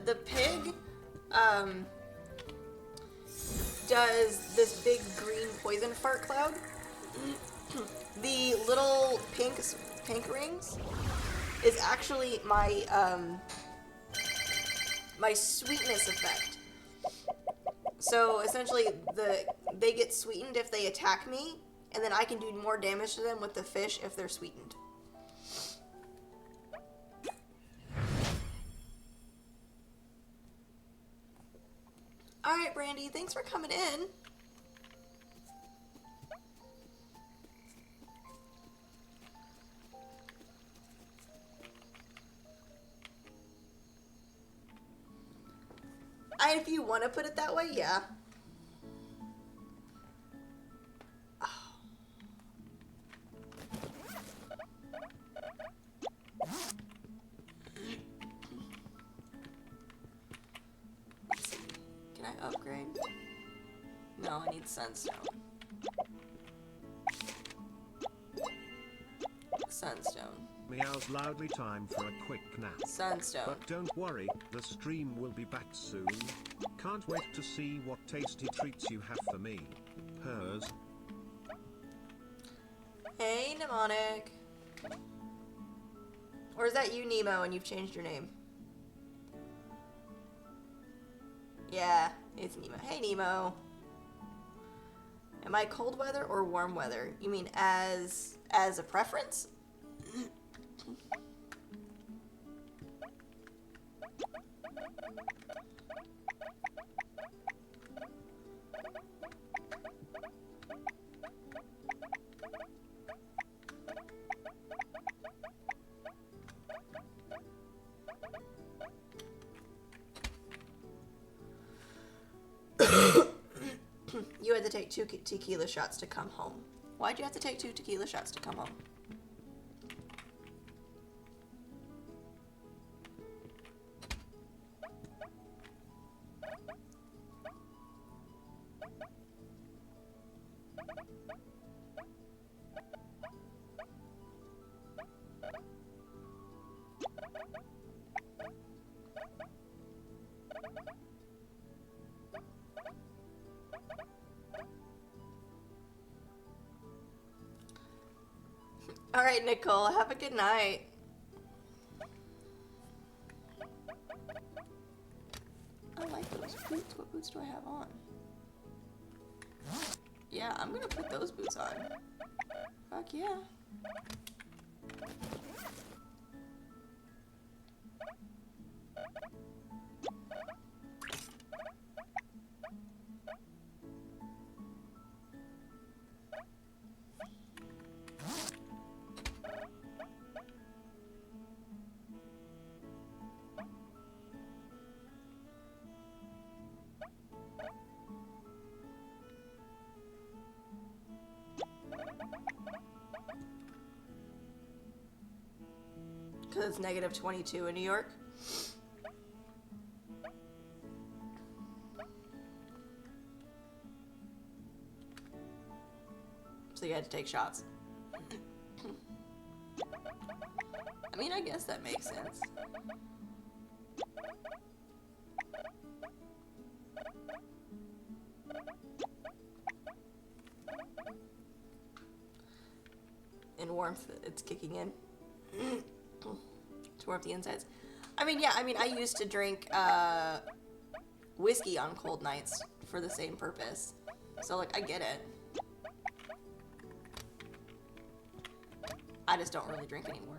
Speaker 1: The pig, does this big green poison fart cloud. The little pink rings is actually my, my sweetness effect. So essentially, they get sweetened if they attack me, and then I can do more damage to them with the fish if they're sweetened. Alright, Brandy, thanks for coming in. If you want to put it that way, yeah. Oh. Can I upgrade? No, I need Sunstone. Sunstone.
Speaker 2: Meows loudly, time for a quick nap.
Speaker 1: Sunstone.
Speaker 2: But don't worry, the stream will be back soon. Can't wait to see what tasty treats you have for me. Hers.
Speaker 1: Hey, Mnemonic. Or is that you, Nemo, and you've changed your name? Yeah, it's Nemo. Hey, Nemo. Am I cold weather or warm weather? You mean as a preference? You had to take 2 tequila shots to come home. Why'd you have to take 2 tequila shots to come home? All right, Nicole, have a good night. I like those boots. What boots do I have on? Yeah, I'm gonna put those boots on. Fuck yeah. Because it's negative 22 in New York. So you had to take shots. I mean, I guess that makes sense. In warmth, it's kicking in. To warm up the insides. I mean, yeah, I used to drink whiskey on cold nights for the same purpose. So, like, I get it. I just don't really drink anymore.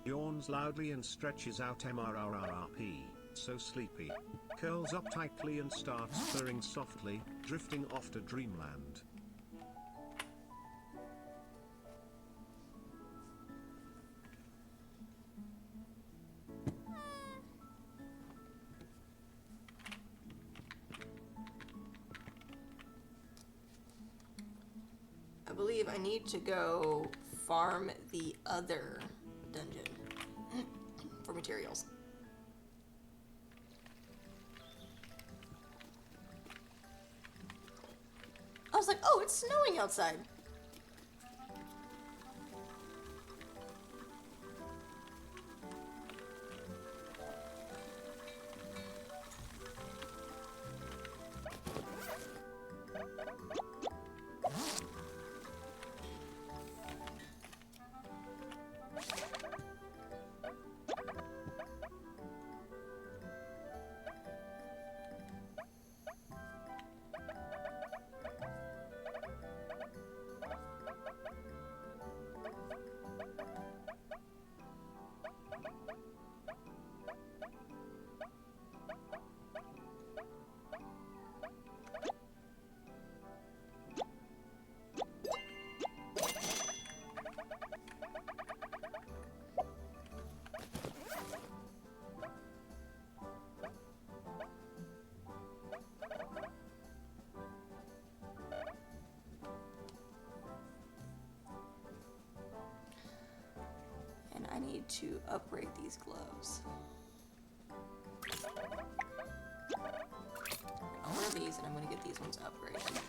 Speaker 2: Yawns loudly and stretches out MRRRRP, so sleepy. Curls up tightly and starts purring softly, drifting off to dreamland.
Speaker 1: I believe I need to go farm the other dungeon for materials. I was like, oh, it's snowing outside. And I need to upgrade these gloves. I'll wear these and I'm going to get these ones upgraded.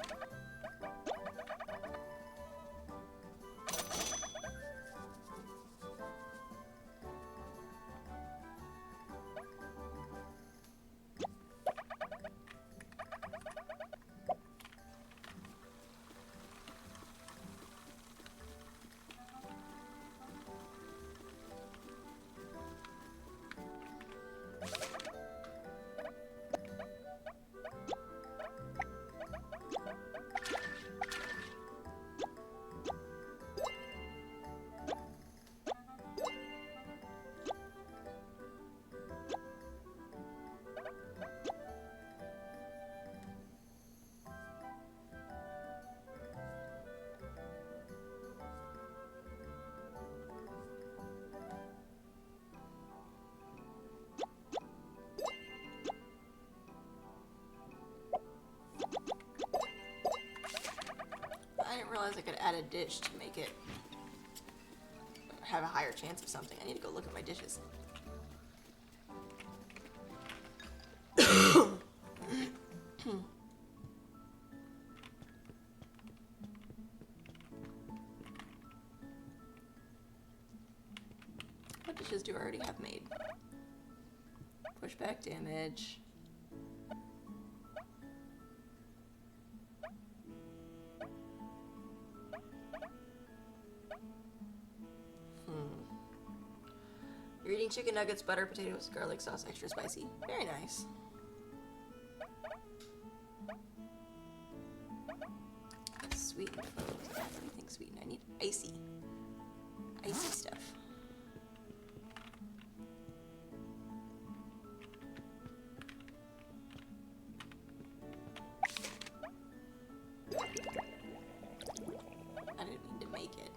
Speaker 1: realized I could add a dish to make it have a higher chance of something. I need to go look at my dishes. What dishes do I already have made? Pushback damage. You're eating chicken nuggets, butter, potatoes, garlic sauce, extra spicy. Very nice. Sweetened clothes. I don't have anything sweetened. I need icy. Icy stuff. I didn't mean to make it.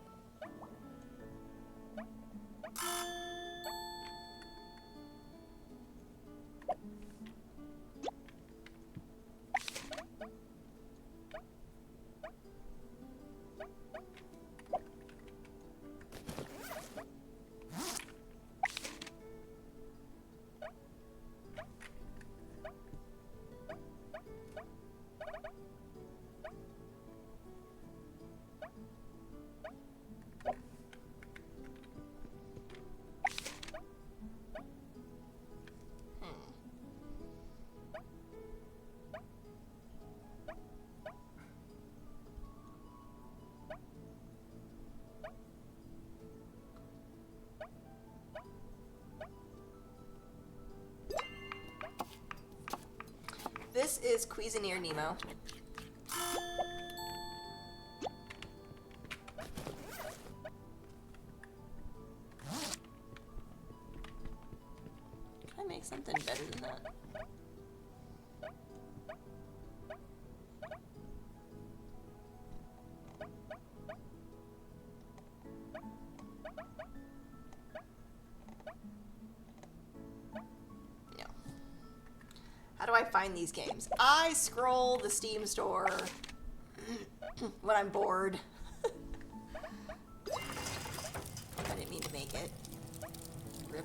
Speaker 1: This is Cuisinart Nemo. Can I make something better than that? How do I find these games? I scroll the Steam store when I'm bored. I didn't mean to make it. Rip.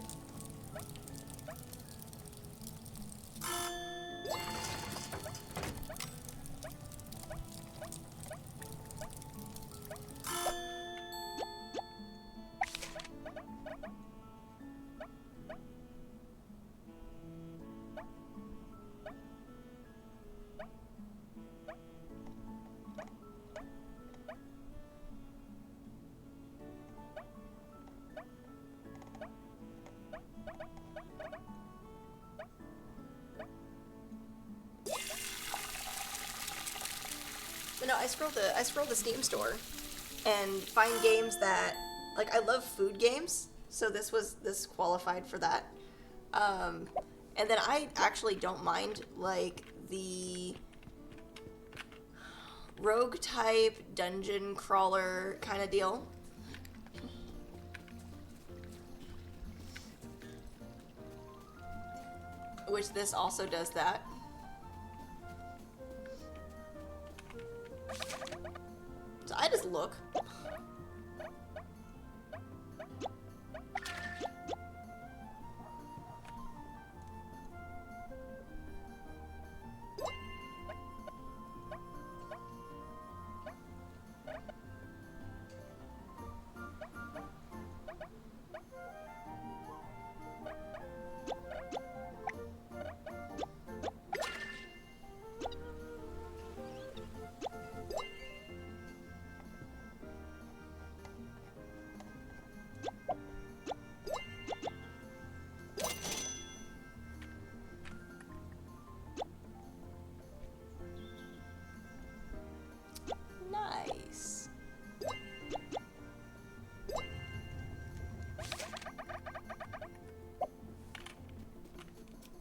Speaker 1: But no, I scroll the Steam store and find games that, like, I love food games, so this qualified for that. And then I actually don't mind, like, the rogue type dungeon crawler kind of deal. Which this also does that. So I just look. Nice.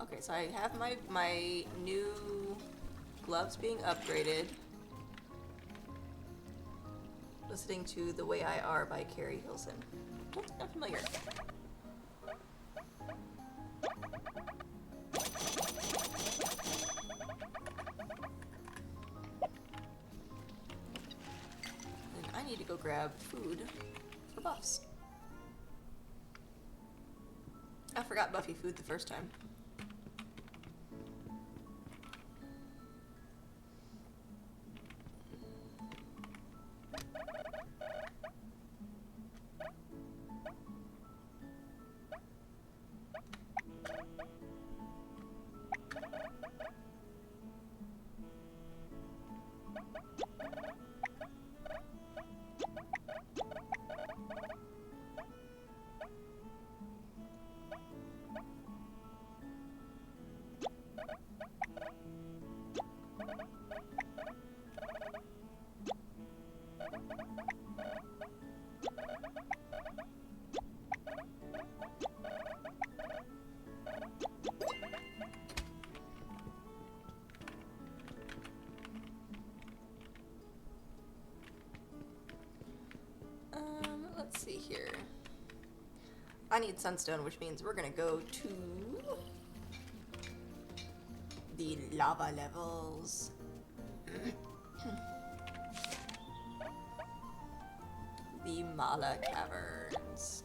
Speaker 1: Okay, so I have my new gloves being upgraded. Listening to The Way I Are by Carrie Hilson. Don't sound familiar. grab food for buffs. I forgot Buffy food the first time. Let's see here. I need sunstone, which means we're gonna go to the lava levels. The Mala Caverns.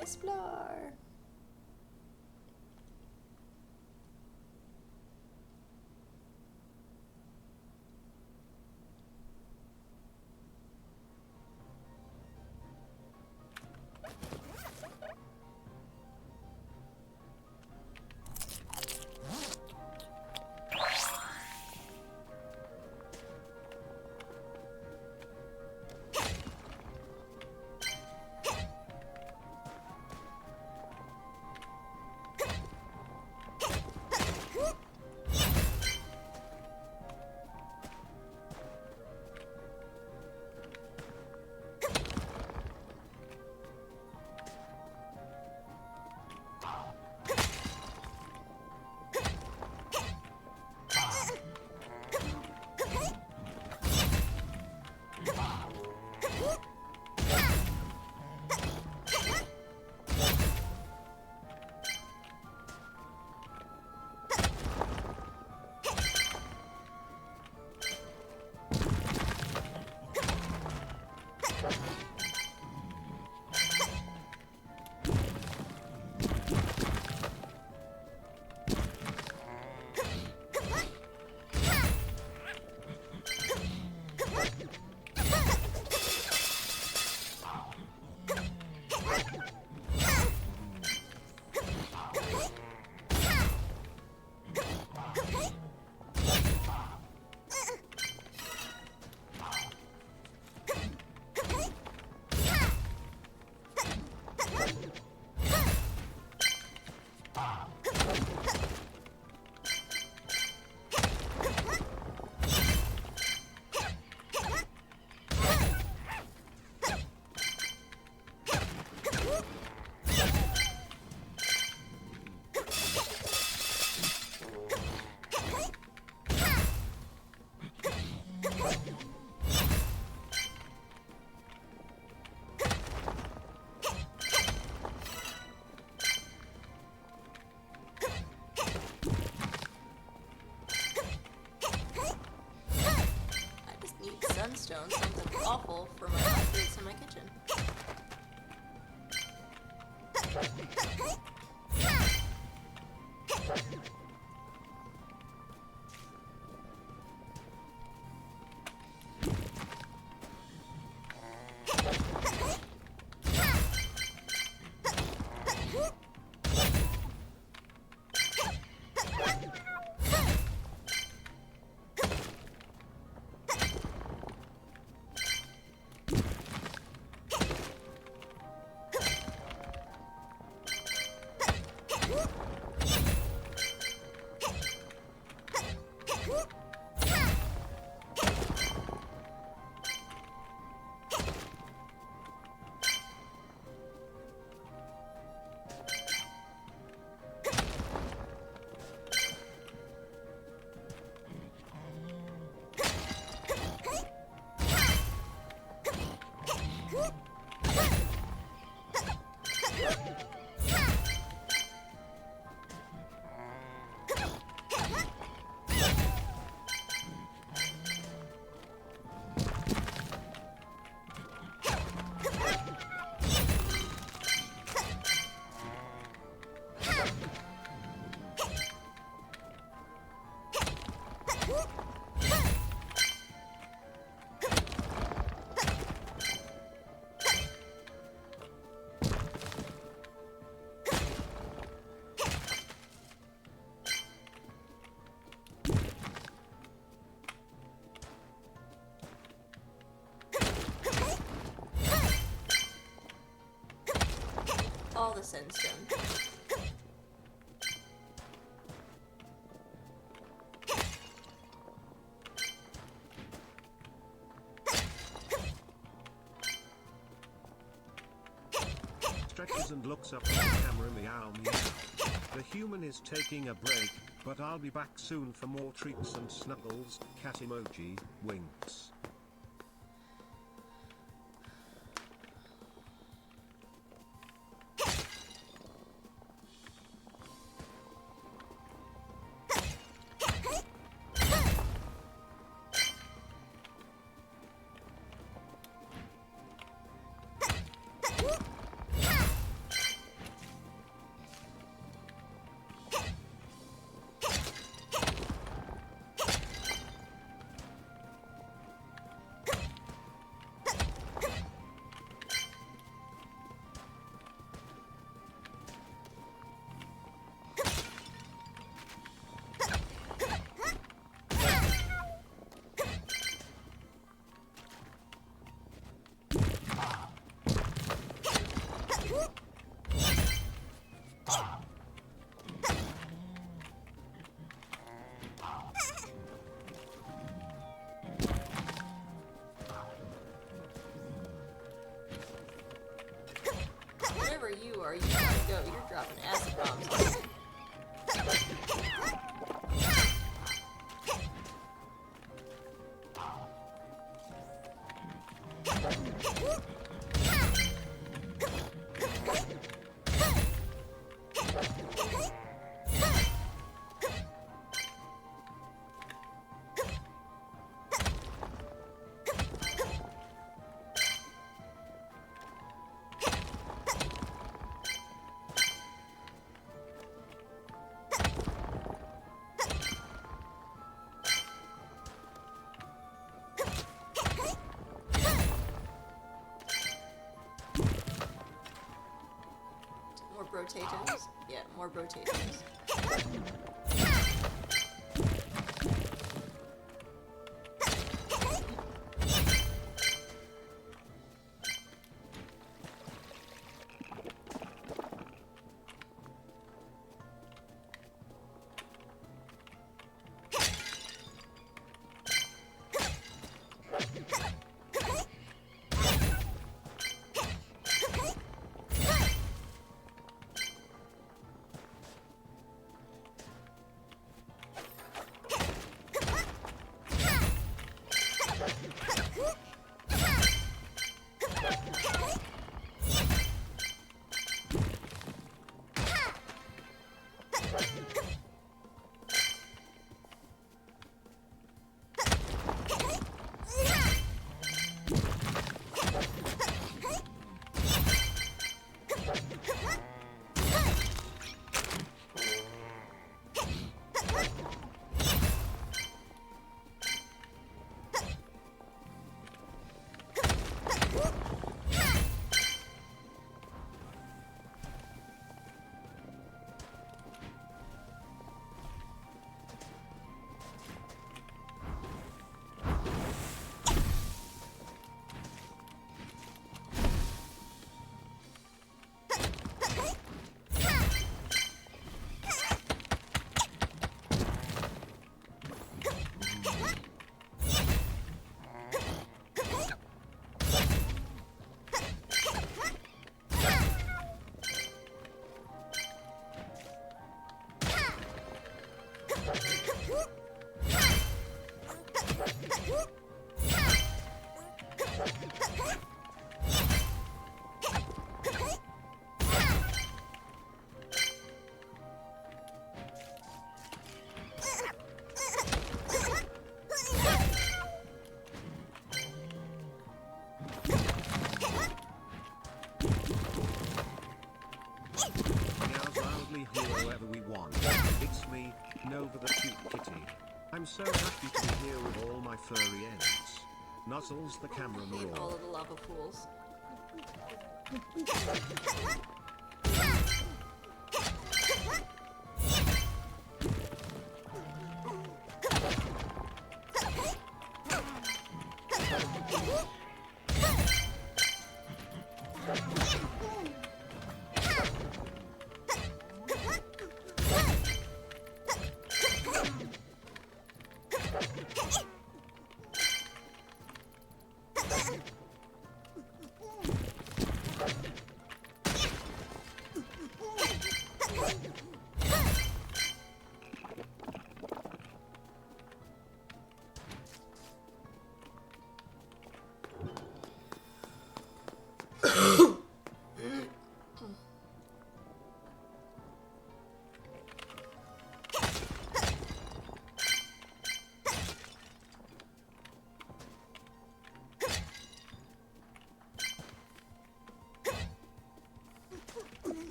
Speaker 1: Explore. Sunstone, something awful for my upgrades in my kitchen. all the sandstone.
Speaker 2: Stretches and looks up at the camera. Meow meow. The human is taking a break, but I'll be back soon for more treats and snuggles. Cat emoji, winks.
Speaker 1: Wherever you are, you gotta go. You're dropping acid bombs. More potatoes? Yeah, more potatoes. Nova the cute kitty. I'm so happy to be here with all my furry ends. Nuzzles the camera I hate all
Speaker 2: raw.
Speaker 1: of the lava pools.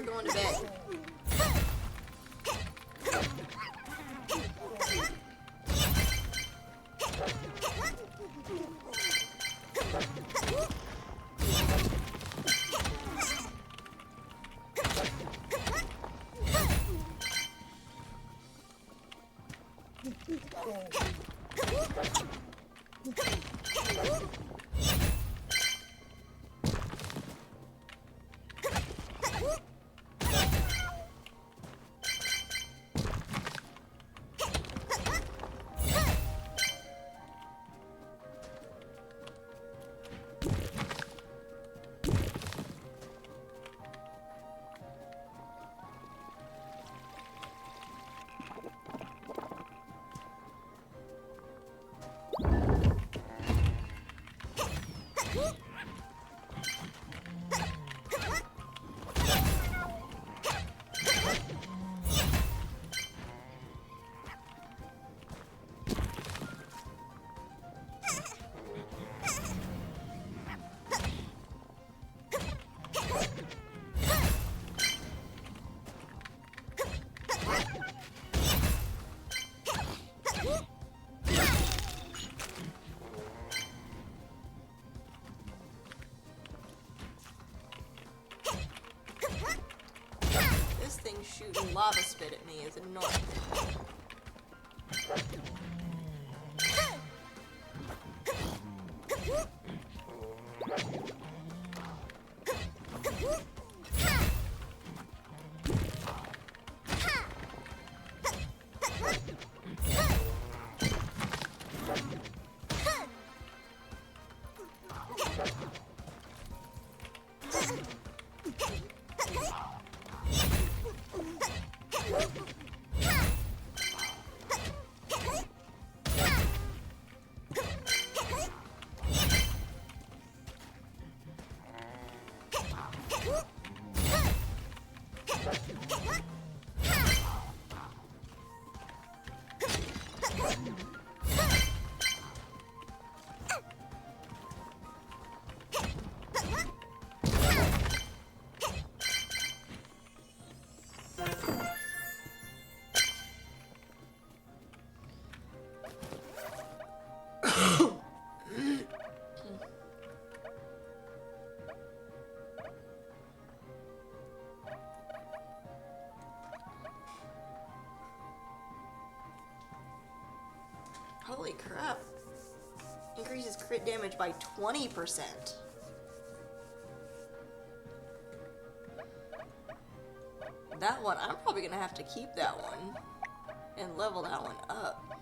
Speaker 1: going to bed. This thing shooting lava spit at me is annoying. Holy crap. Increases crit damage by 20%. That one, I'm probably gonna have to keep that one and level that one up.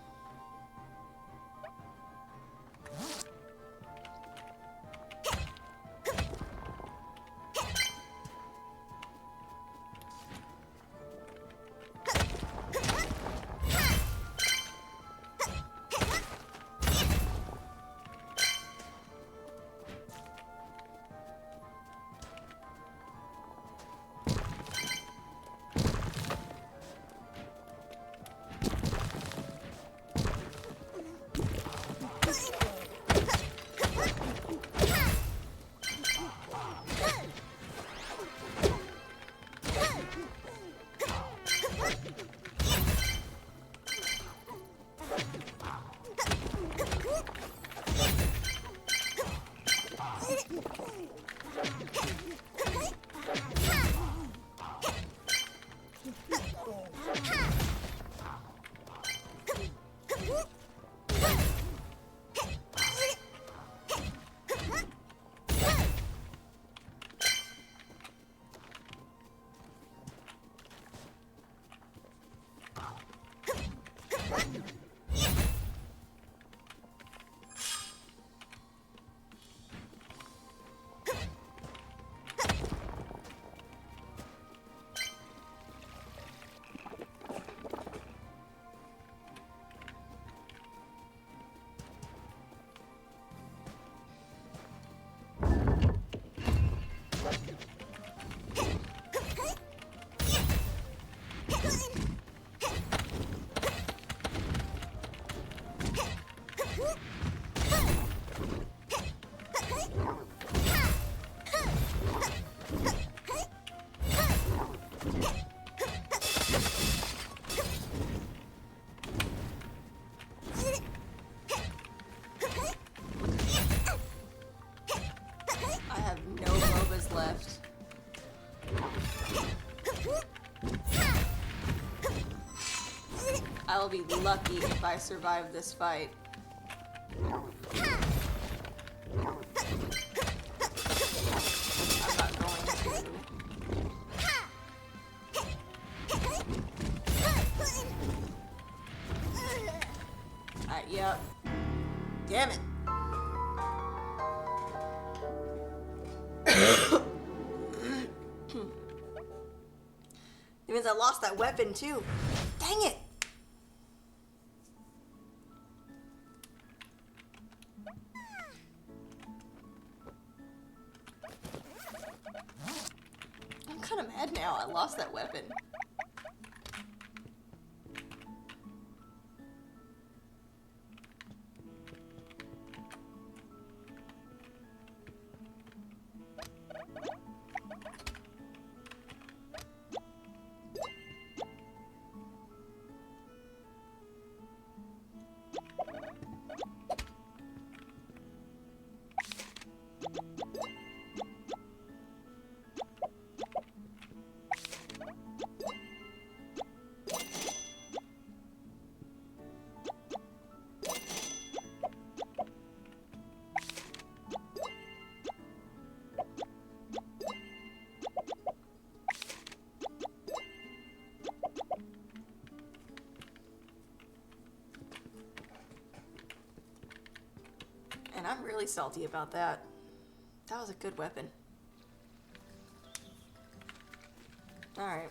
Speaker 1: left. I'll be lucky if I survive this fight. I'm not going to. Yep. Damn it. It means I lost that weapon too. Dang it. I'm kind of mad now. I lost that weapon. And I'm really salty about that. That was a good weapon. Alright.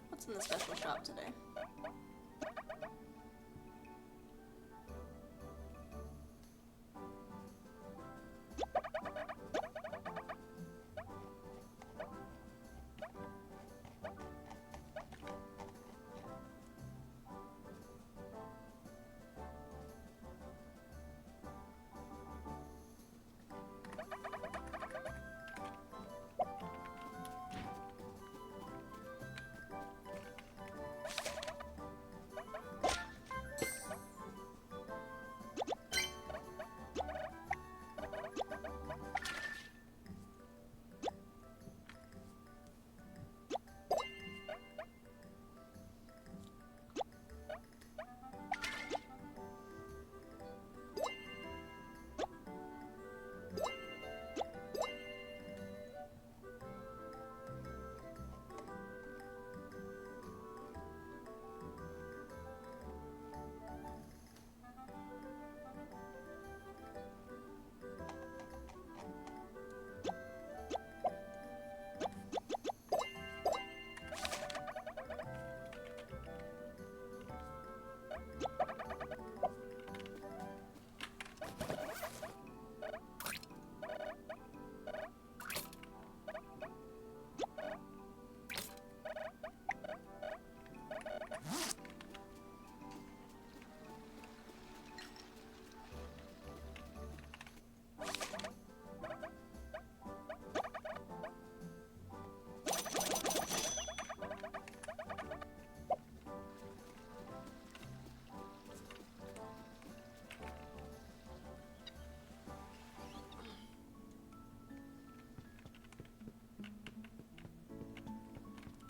Speaker 1: What's in the special shop today?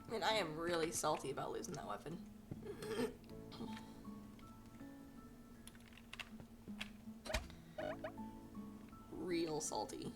Speaker 1: I mean, I am really salty about losing that weapon. Real salty.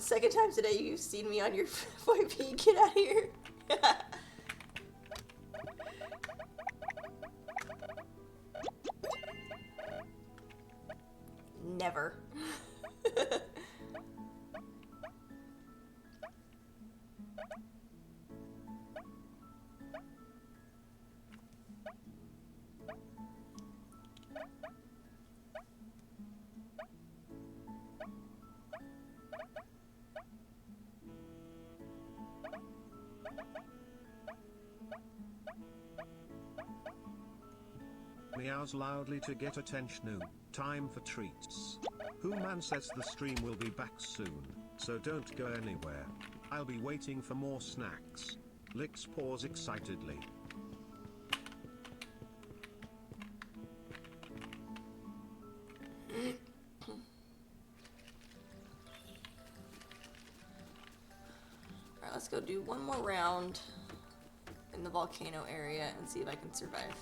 Speaker 1: second time today you've seen me on your FYP. Get out of here. Never.
Speaker 2: Meows loudly to get attention. Time for treats. Who man says the stream will be back soon, so don't go anywhere. I'll be waiting for more snacks. Licks paws excitedly.
Speaker 1: Alright, let's go do one more round in the volcano area and see if I can survive.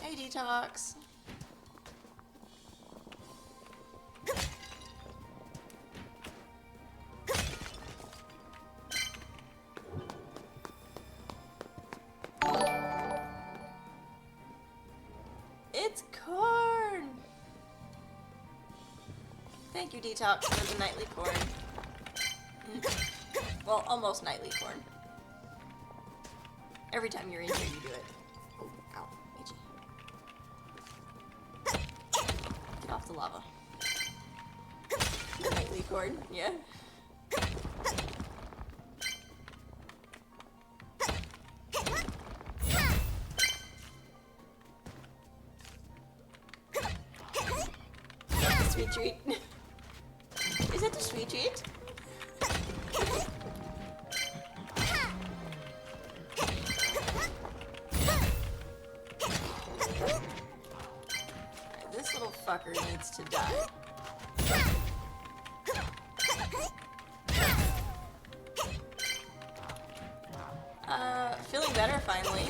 Speaker 1: Hey, Detox. It's corn! Thank you, Detox, for the nightly corn. Well, almost nightly corn. Every time you're in here, you do it. Oh, ow, itchy. Get off the lava. The nightly corn, yeah. Sweet treat. Is that the sweet treat? This little fucker needs to die. Feeling better finally.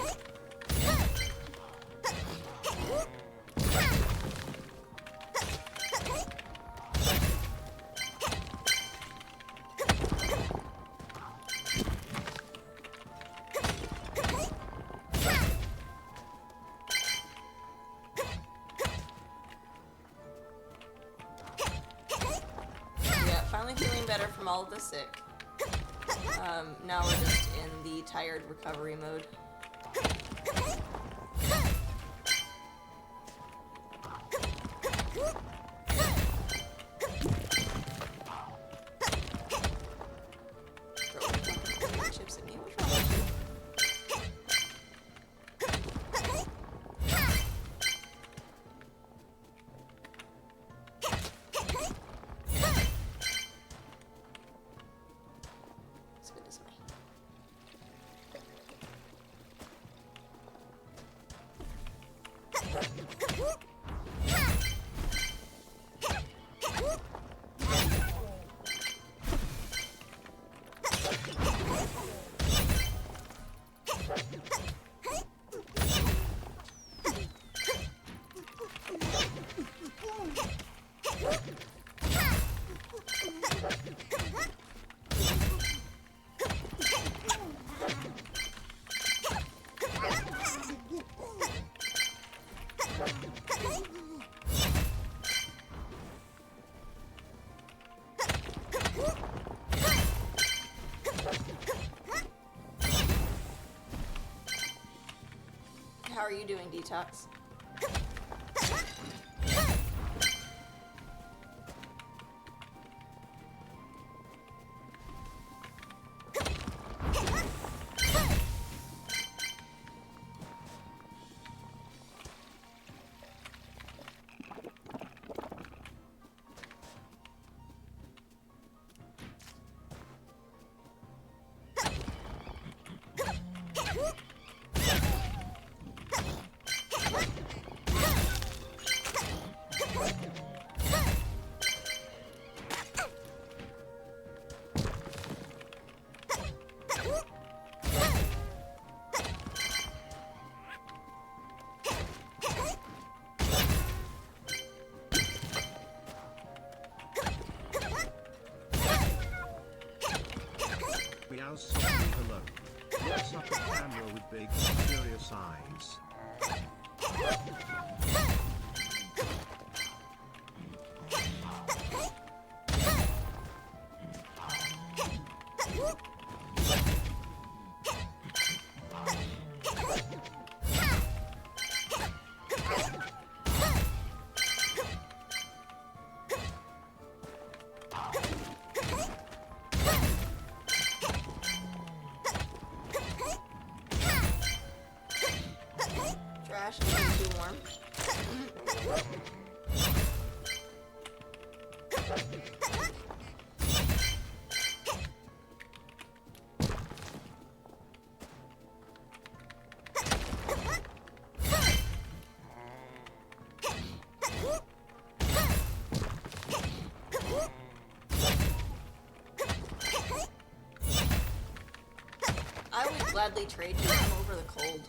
Speaker 1: Finally feeling better from all of the sick. Now we're just in the tired recovery mode. How are you doing, Detox?
Speaker 2: Meows softly hello. Looks up at camera with big, curious eyes.
Speaker 1: Trash is getting too warm. I would gladly trade you. I'm over the cold.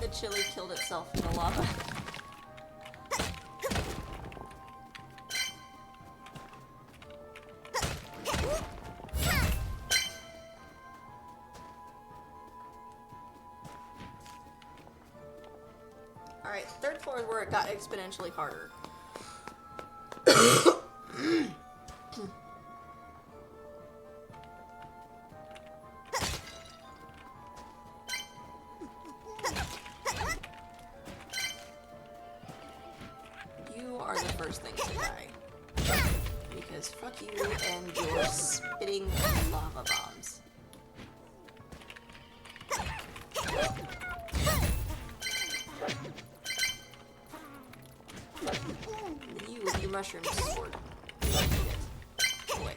Speaker 1: The chili killed itself in the lava. Alright, third floor is where it got exponentially harder. You are the first thing to die. Because fuck you and your spitting lava bombs. And you with your mushroom sword. You don't need it. Go away.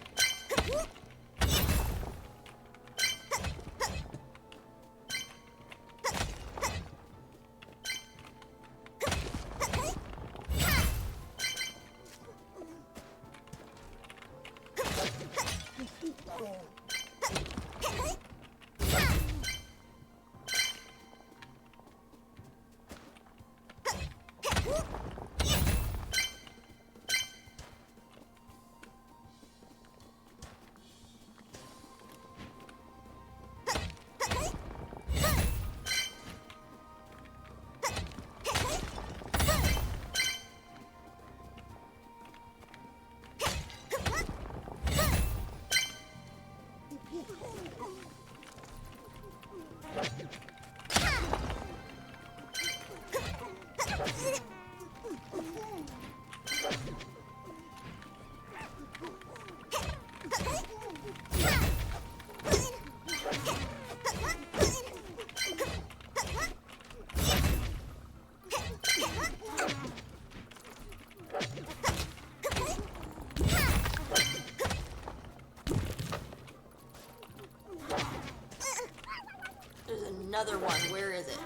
Speaker 1: another one. Where is it?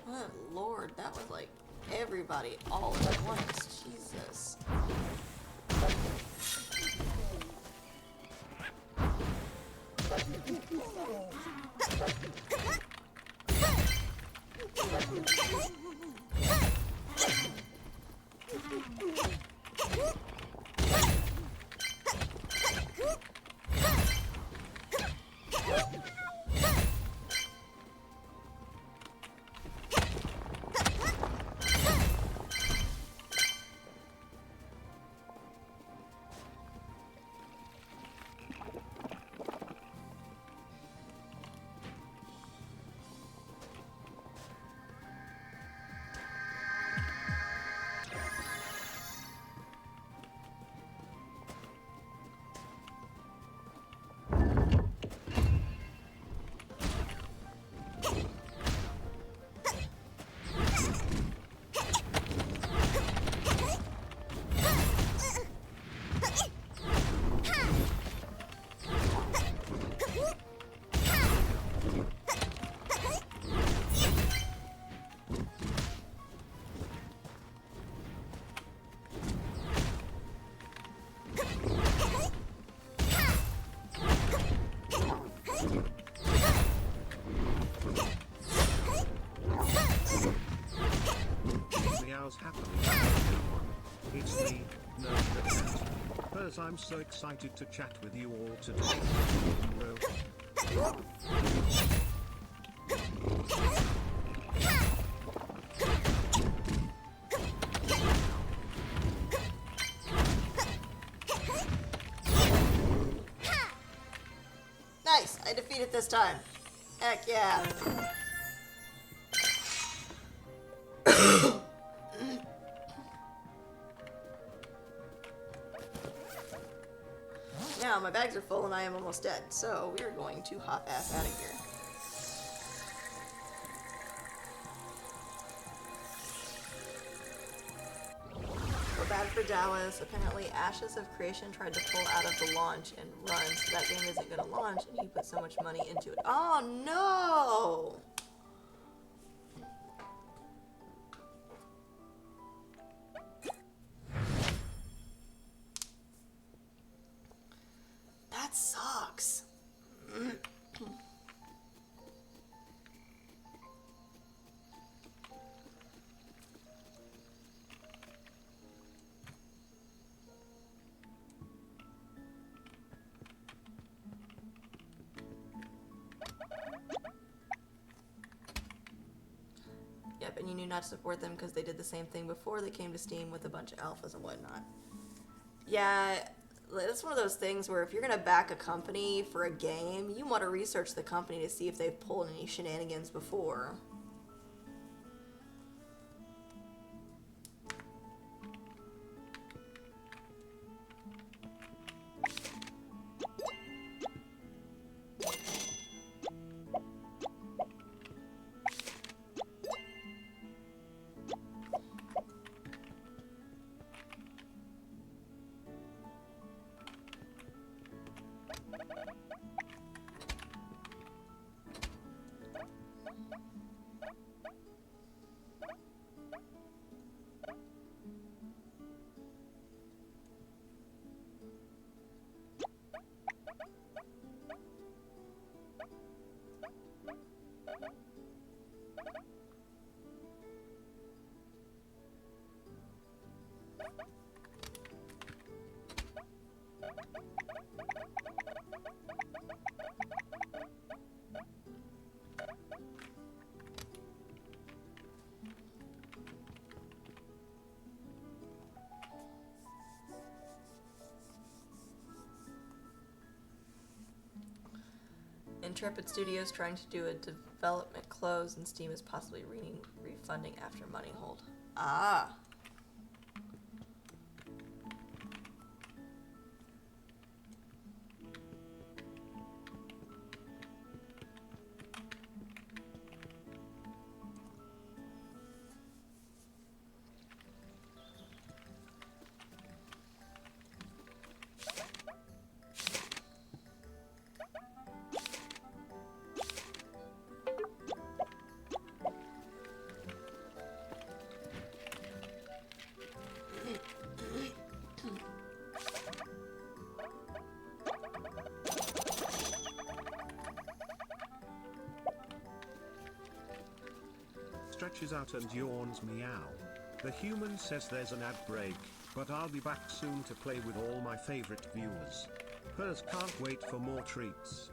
Speaker 1: Good lord, that was like everybody all at once. Jesus.
Speaker 2: Meows happening. It's me, Nerd the Cat. First, I'm so excited to chat with you all today.
Speaker 1: Nice! I defeated this time. Heck yeah. Now my bags are full and I am almost dead, so we're going to hop ass out of here. We're bad for Dallas. Apparently Ashes of Creation tried to pull out of the launch and run, so that game isn't gonna launch, and he put so much money into it. Oh no! That sucks. Yep, and you knew not to support them because they did the same thing before they came to Steam with a bunch of alphas and whatnot. Yeah, it's one of those things where if you're gonna back a company for a game, you want to research the company to see if they've pulled any shenanigans before. Intrepid Studios trying to do a development close, and Steam is possibly refunding after money hold. Ah.
Speaker 2: Stretches out and yawns meow. The human says there's an ad break, but I'll be back soon to play with all my favorite viewers. Hers can't wait for more treats.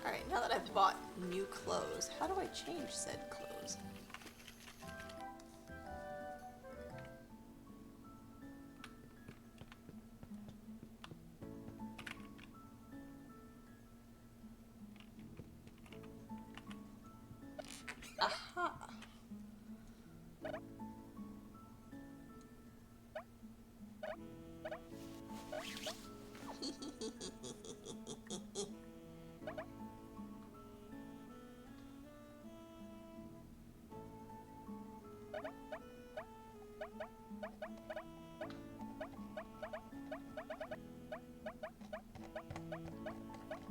Speaker 1: Alright, now that I've bought new clothes, how do I change said clothes? Aha!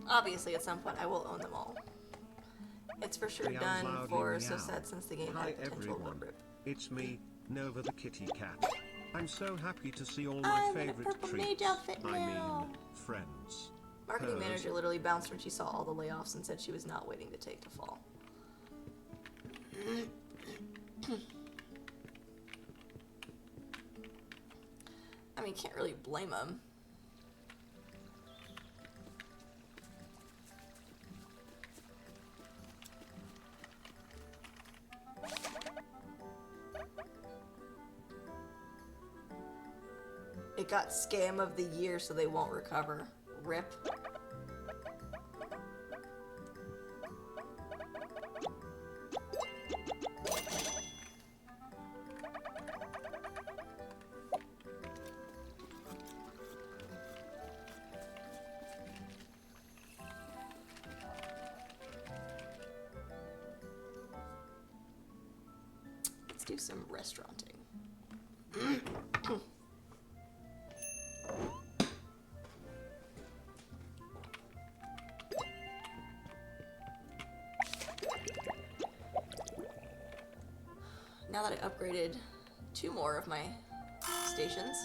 Speaker 1: Obviously, at some point, I will own them all. It's for sure
Speaker 2: Meows
Speaker 1: done
Speaker 2: loudly,
Speaker 1: for So
Speaker 2: meow.
Speaker 1: Sad since the game
Speaker 2: Hi
Speaker 1: had potential
Speaker 2: everyone,
Speaker 1: to rip.
Speaker 2: it's me, Nova the kitty cat. I'm so happy to see all my
Speaker 1: I'm in a
Speaker 2: favorite
Speaker 1: purple
Speaker 2: treats.
Speaker 1: mage outfit
Speaker 2: I
Speaker 1: now.
Speaker 2: mean, friends.
Speaker 1: Marketing
Speaker 2: Hers.
Speaker 1: manager literally bounced when she saw all the layoffs and said she was not waiting to take to fall. I mean, can't really blame him. It got scam of the year, so they won't recover. Rip. Let's do some restauranting. Now that I upgraded 2 more of my stations.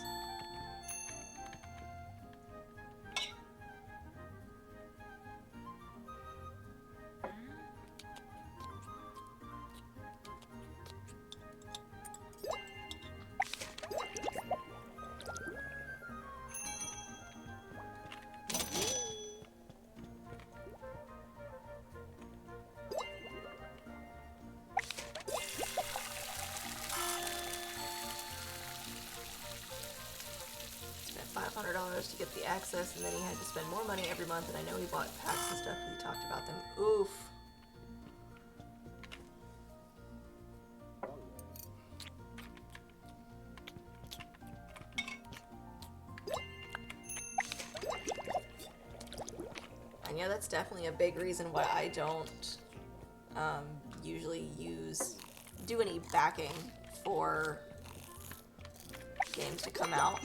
Speaker 1: $500 to get the access, and then he had to spend more money every month, and I know he bought packs and stuff, and he talked about them. Oof. And yeah, that's definitely a big reason why I don't usually do any backing for games to come out.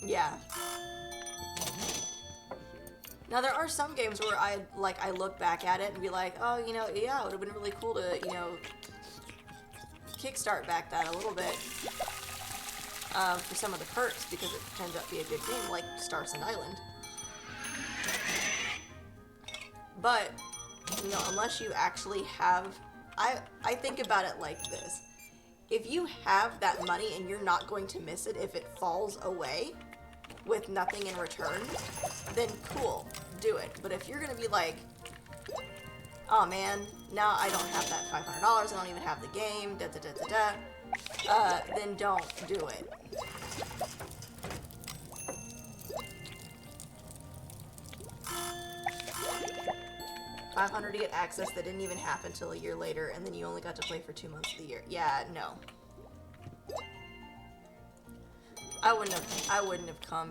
Speaker 1: Yeah. Now there are some games where I look back at it and be like, oh, you know, yeah, it would have been really cool to, you know, kickstart back that a little bit for some of the perks, because it turns out to be a good game, like Star Ascent Island. But, you know, unless you actually have, I think about it like this. If you have that money and you're not going to miss it if it falls away with nothing in return, then cool, do it. But if you're gonna be like, oh man, now I don't have that $500, I don't even have the game, then don't do it. $500 to get access that didn't even happen until a year later, and then you only got to play for 2 months of the year. Yeah, no. I wouldn't have come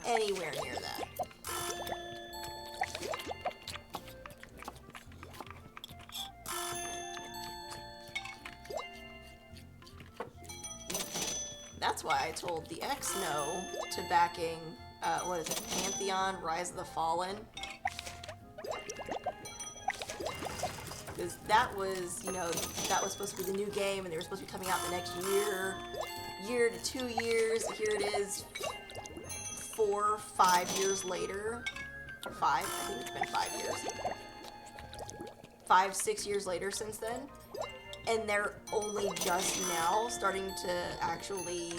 Speaker 1: anywhere near that. That's why I told the X no to backing, what is it, Pantheon, Rise of the Fallen. Because that was, you know, that was supposed to be the new game, and they were supposed to be coming out the next year to 2 years. Here it is, 4, 5 years later. 5? I think it's been 5 years. 5, 6 years later since then. And they're only just now starting to actually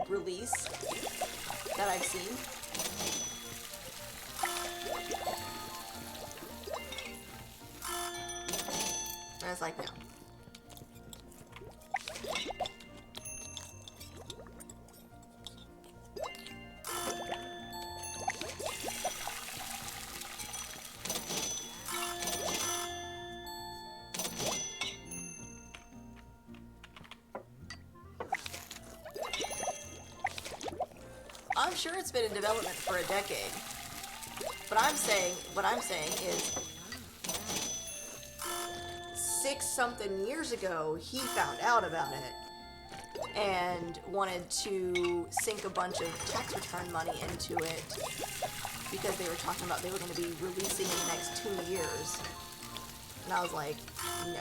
Speaker 1: release that I've seen. And it's like, no. I'm sure it's been in development for a decade. But what I'm saying is 6-something years ago, he found out about it and wanted to sink a bunch of tax return money into it because they were talking about they were going to be releasing in the next 2 years. And I was like, no.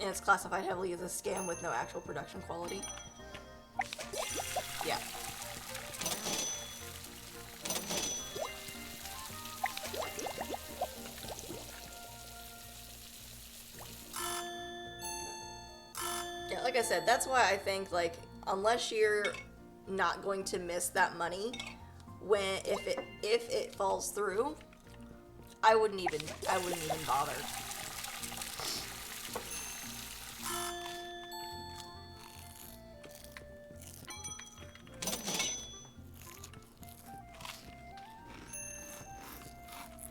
Speaker 1: And it's classified heavily as a scam with no actual production quality. Yeah. Yeah, like I said, that's why I think, like, unless you're not going to miss that money, if it falls through, I wouldn't even bother.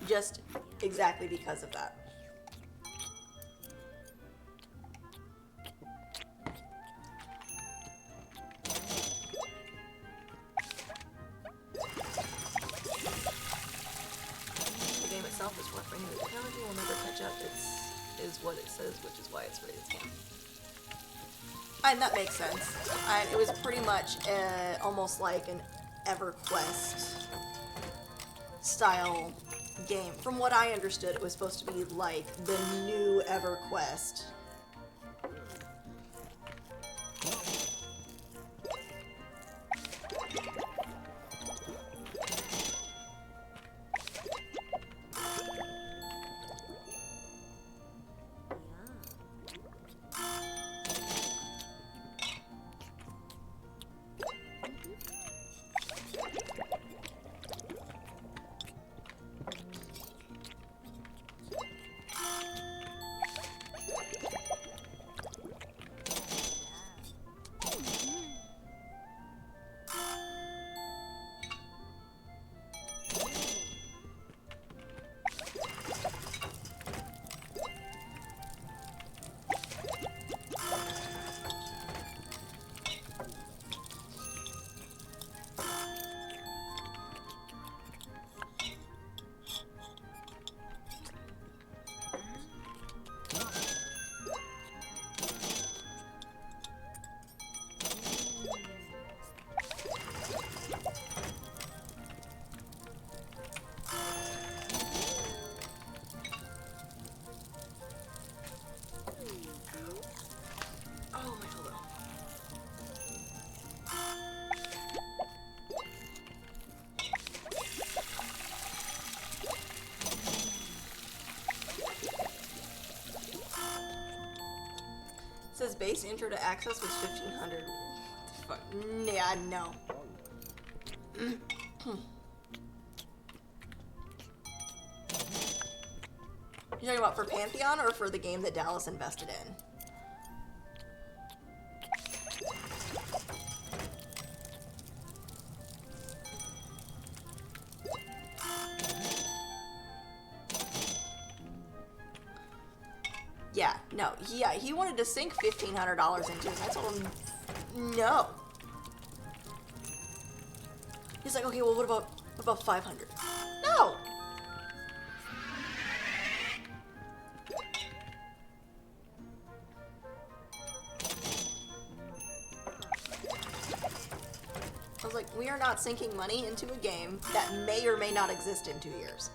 Speaker 1: Just exactly because of that. The game itself is worth bringing. The technology will never catch up. Is what it says, which is why it's rated scam. And that makes sense. And it was pretty much almost like an EverQuest style game. From what I understood, it was supposed to be like the new EverQuest. base intro to Access was 1500. Fuck. Yeah, no. You talking about for Pantheon or for the game that Dallas invested in? Yeah, no. Yeah, he wanted to sink $1,500 into it. I told him, no. He's like, okay, well, what about 500? No. I was like, we are not sinking money into a game that may or may not exist in 2 years.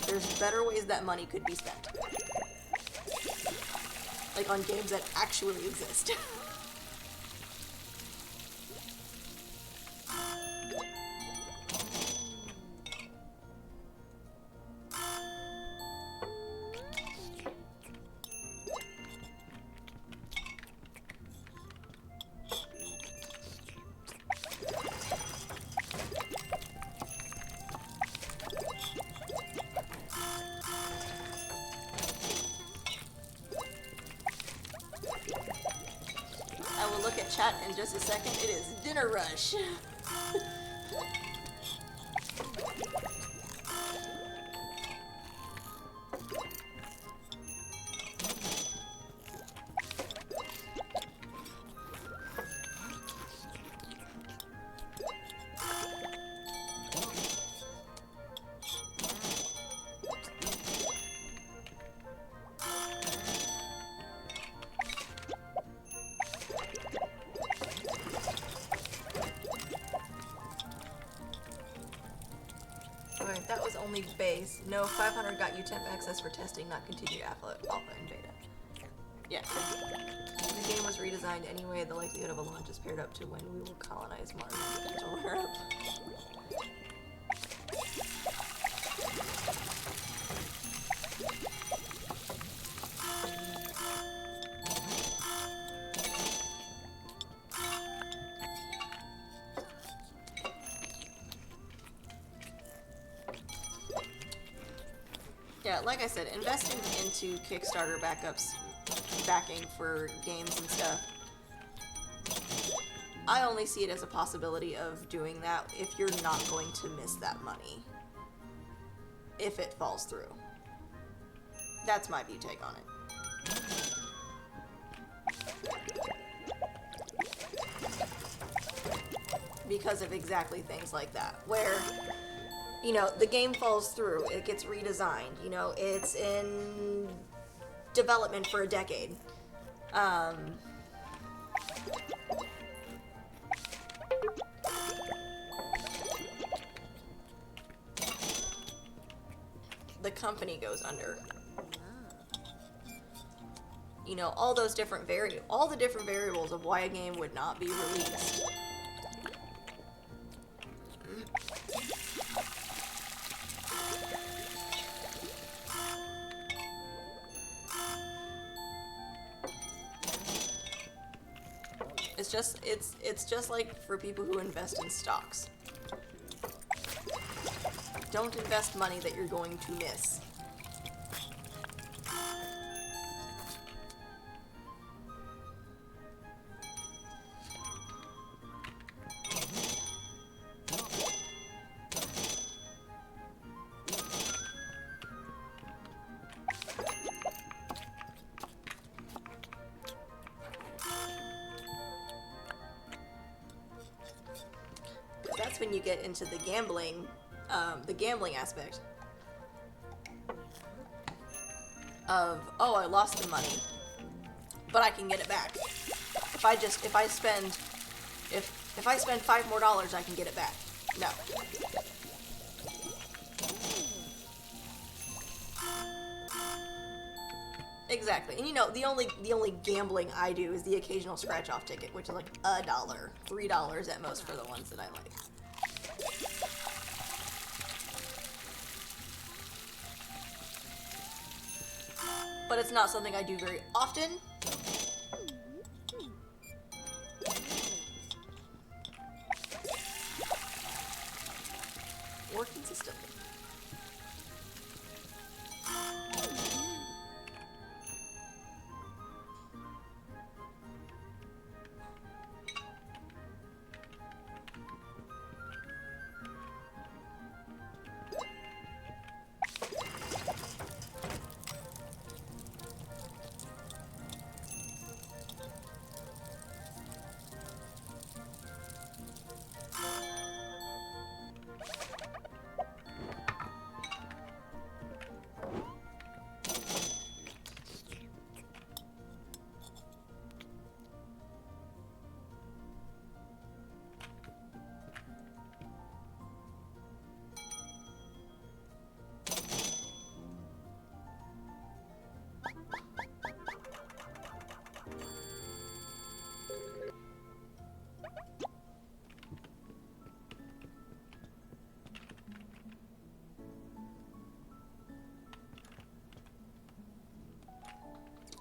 Speaker 1: There's better ways that money could be spent. Like on games that actually exist. I will look at chat in just a second. It is dinner rush. Alright, that was only base. No, 500 got you temp access for testing, not continued alpha and beta. Yeah. The game was redesigned anyway. The likelihood of a launch is paired up to when we will colonize Mars. Yeah, like I said, investing into Kickstarter backing for games and stuff, I only see it as a possibility of doing that if you're not going to miss that money. If it falls through. That's my view take on it. Because of exactly things like that, where you know, the game falls through, it gets redesigned, you know, it's in development for a decade. The company goes under. You know, all those different all the different variables of why a game would not be released. It's just like for people who invest in stocks. Don't invest money that you're going to miss. That's when you get into the gambling aspect of, oh, I lost the money, but I can get it back. If I spend $5 more, I can get it back. No. Exactly. And you know, the only gambling I do is the occasional scratch off ticket, which is like $1, $3 at most for the ones that I like. but it's not something I do very often. Working system.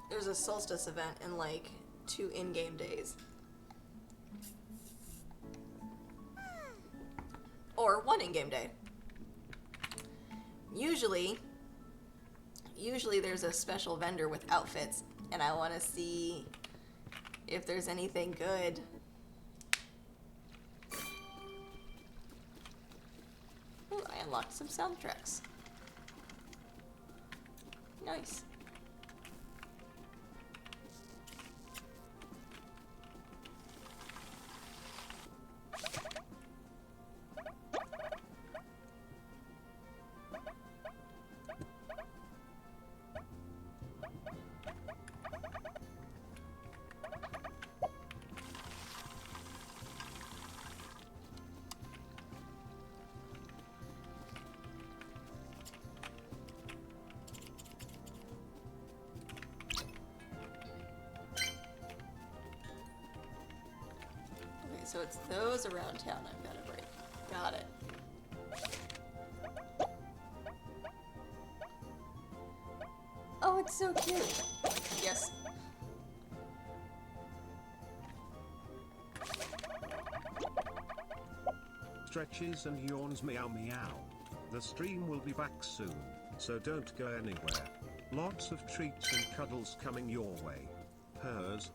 Speaker 1: There's a solstice event in like 2 in-game days. Or 1 in-game day. Usually there's a special vendor with outfits, and I want to see if there's anything good. Ooh, I unlocked some soundtracks. Nice. So it's those around town I've got to break. Got it. Oh, it's so cute. Yes.
Speaker 2: Stretches and yawns meow meow. The stream will be back soon, so don't go anywhere. Lots of treats and cuddles coming your way. Hers.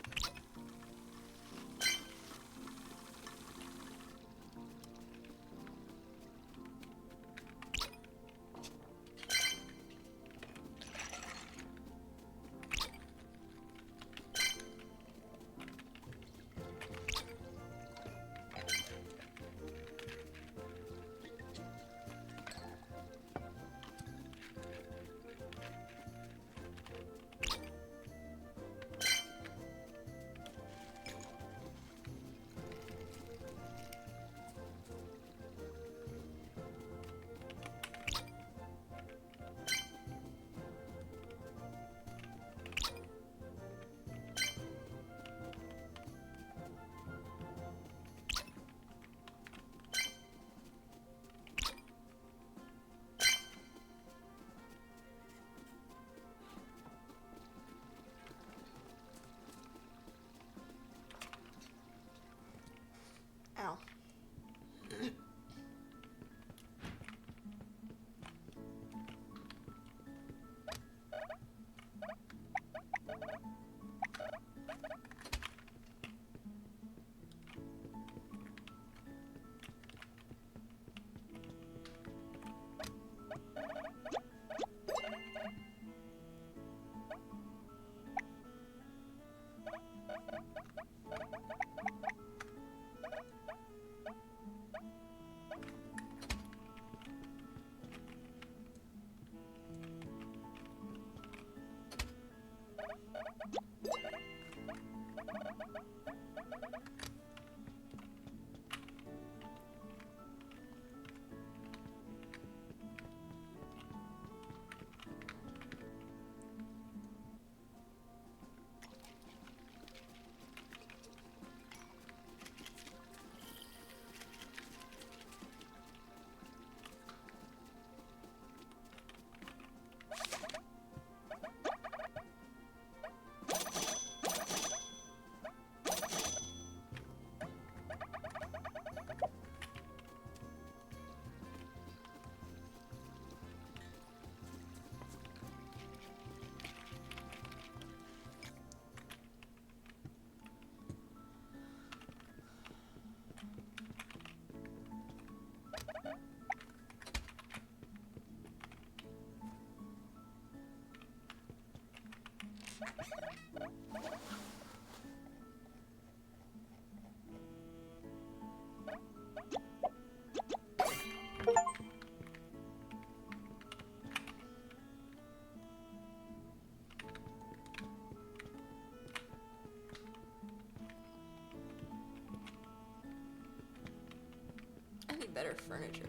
Speaker 1: I need better furniture.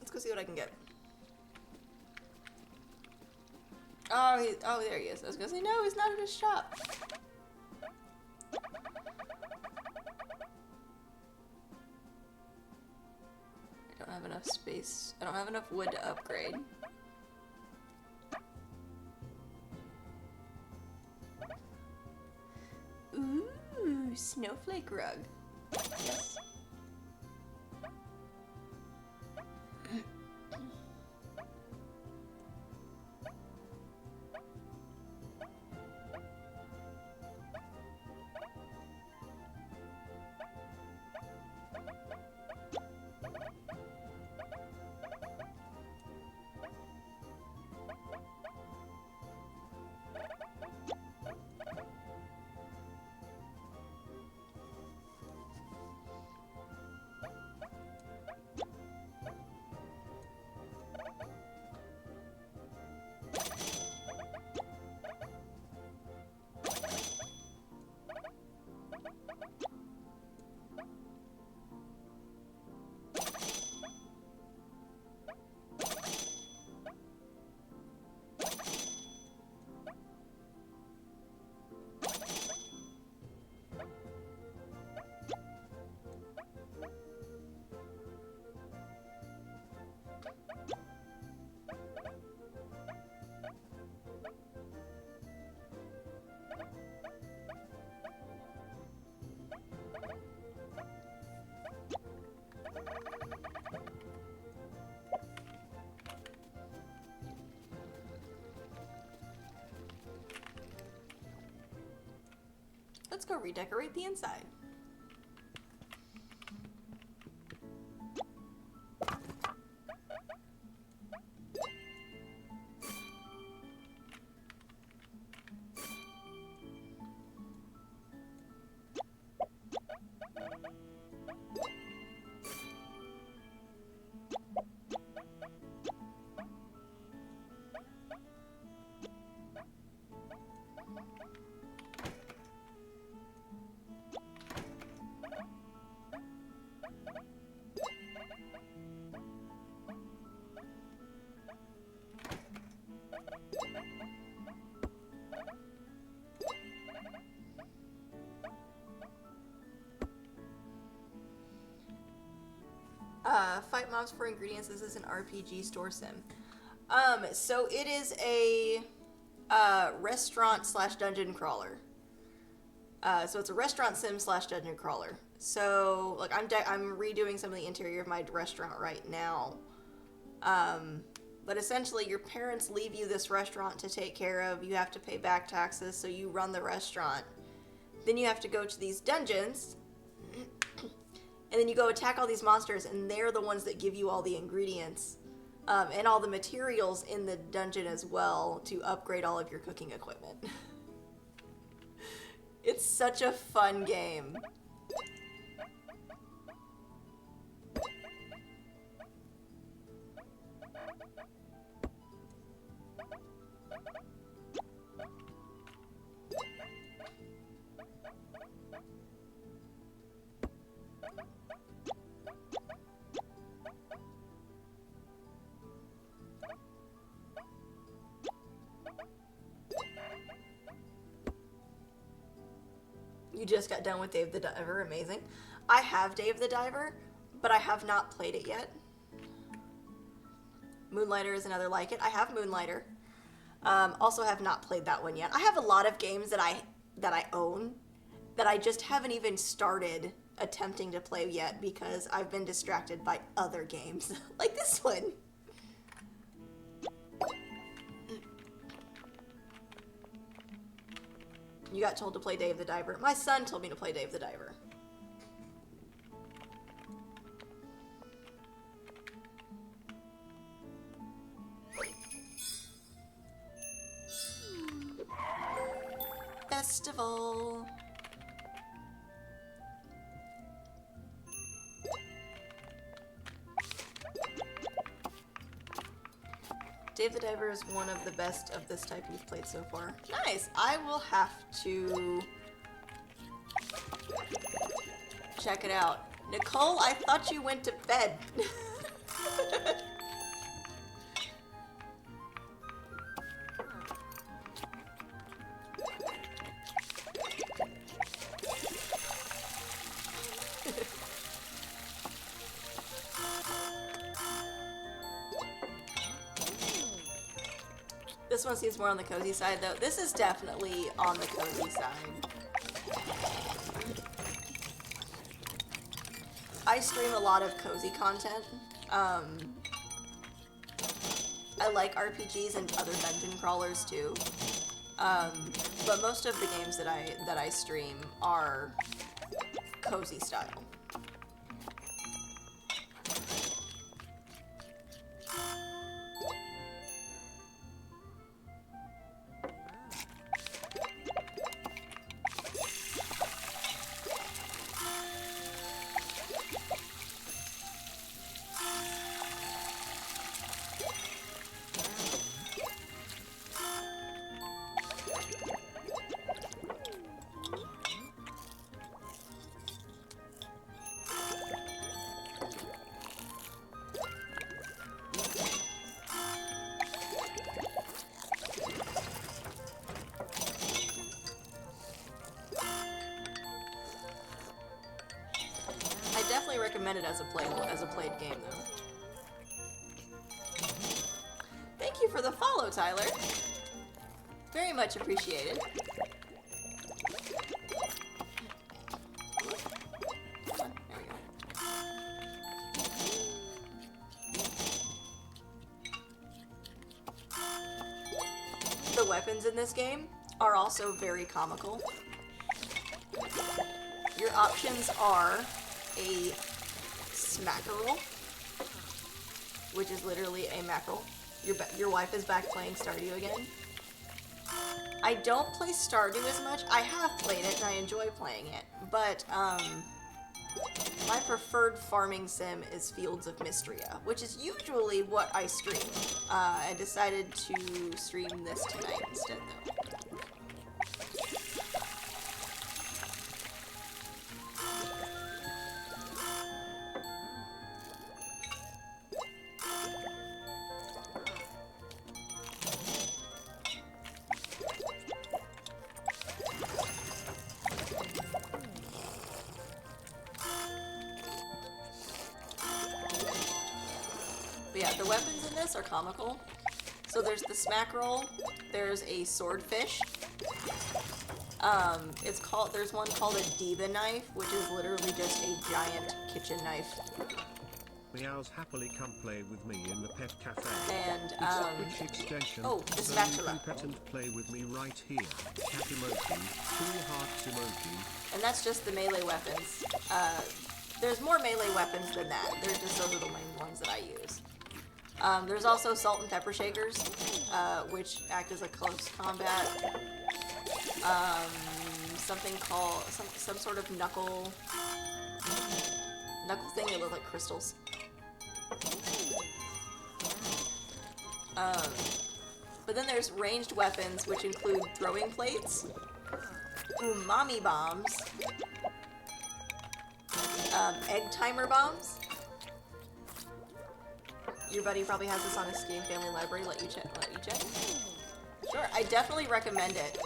Speaker 1: Let's go see what I can get. Oh, there he is. I was gonna say, no, he's not at his shop. I don't have enough space. I don't have enough wood to upgrade. Ooh, snowflake rug. Yes. Let's go redecorate the inside. Fight mobs for ingredients. This is an RPG store sim. So it is a restaurant / dungeon crawler. So it's a restaurant sim / dungeon crawler. So like I'm redoing some of the interior of my restaurant right now. But essentially your parents leave you this restaurant to take care of. You have to pay back taxes, so you run the restaurant. Then you have to go to these dungeons. And then you go attack all these monsters, and they're the ones that give you all the ingredients and all the materials in the dungeon as well to upgrade all of your cooking equipment. It's such a fun game. You just got done with Dave the Diver. Amazing. I have Dave the Diver, but I have not played it yet. Moonlighter is another like it. I have Moonlighter. Also have not played that one yet. I have a lot of games that I own that I just haven't even started attempting to play yet because I've been distracted by other games, like this one. You got told to play Dave the Diver. My son told me to play Dave the Diver. civil. Dave the Diver is one of the best of this type you've played so far. Nice! I will have to check it out. Nicole, I thought you went to bed. This one seems more on the cozy side, though. This is definitely on the cozy side. I stream a lot of cozy content. I like RPGs and other dungeon crawlers too. But most of the games that I stream are cozy style. Definitely recommend it as a played game, though. Thank you for the follow, Tyler. Very much appreciated. Come on, there we go. The weapons in this game are also very comical. Your options are a smackerel, which is literally a mackerel. Your wife is back playing Stardew again. I don't play Stardew as much. I have played it and I enjoy playing it, but my preferred farming sim is Fields of Mystria, which is usually what I stream. I decided to stream this tonight instead, though. But yeah, the weapons in this are comical. So there's the smackerel, there's a swordfish. There's one called a diva knife, which is literally just a giant kitchen knife.
Speaker 2: Meows happily come play with me in the pet cafe.
Speaker 1: And
Speaker 2: Which extension?
Speaker 1: oh, the
Speaker 2: so
Speaker 1: spatula.
Speaker 2: you can pet and play with me right here. Cat emoji, 2 hearts emoji.
Speaker 1: And that's just the melee weapons. There's more melee weapons than that. Those are the main ones that I use. There's also salt and pepper shakers, which act as a close combat. Something called some sort of knuckle thing that look like crystals. But then there's ranged weapons, which include throwing plates, umami bombs, egg timer bombs. Your buddy probably has this on his Steam Family Library. Let you check. Sure, I definitely recommend it.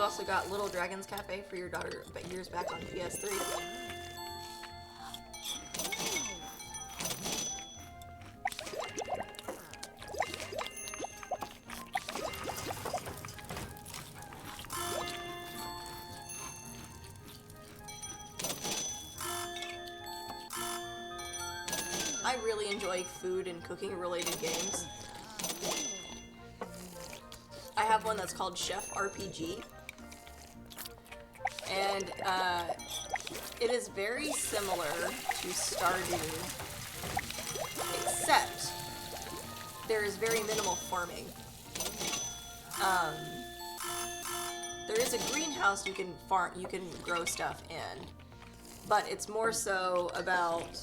Speaker 1: also got Little Dragons Cafe for your daughter years back on PS3. I really enjoy food and cooking related games. I have one that's called Chef RPG, and it is very similar to Stardew, except there is very minimal farming. There is a greenhouse you can grow stuff in, but it's more so about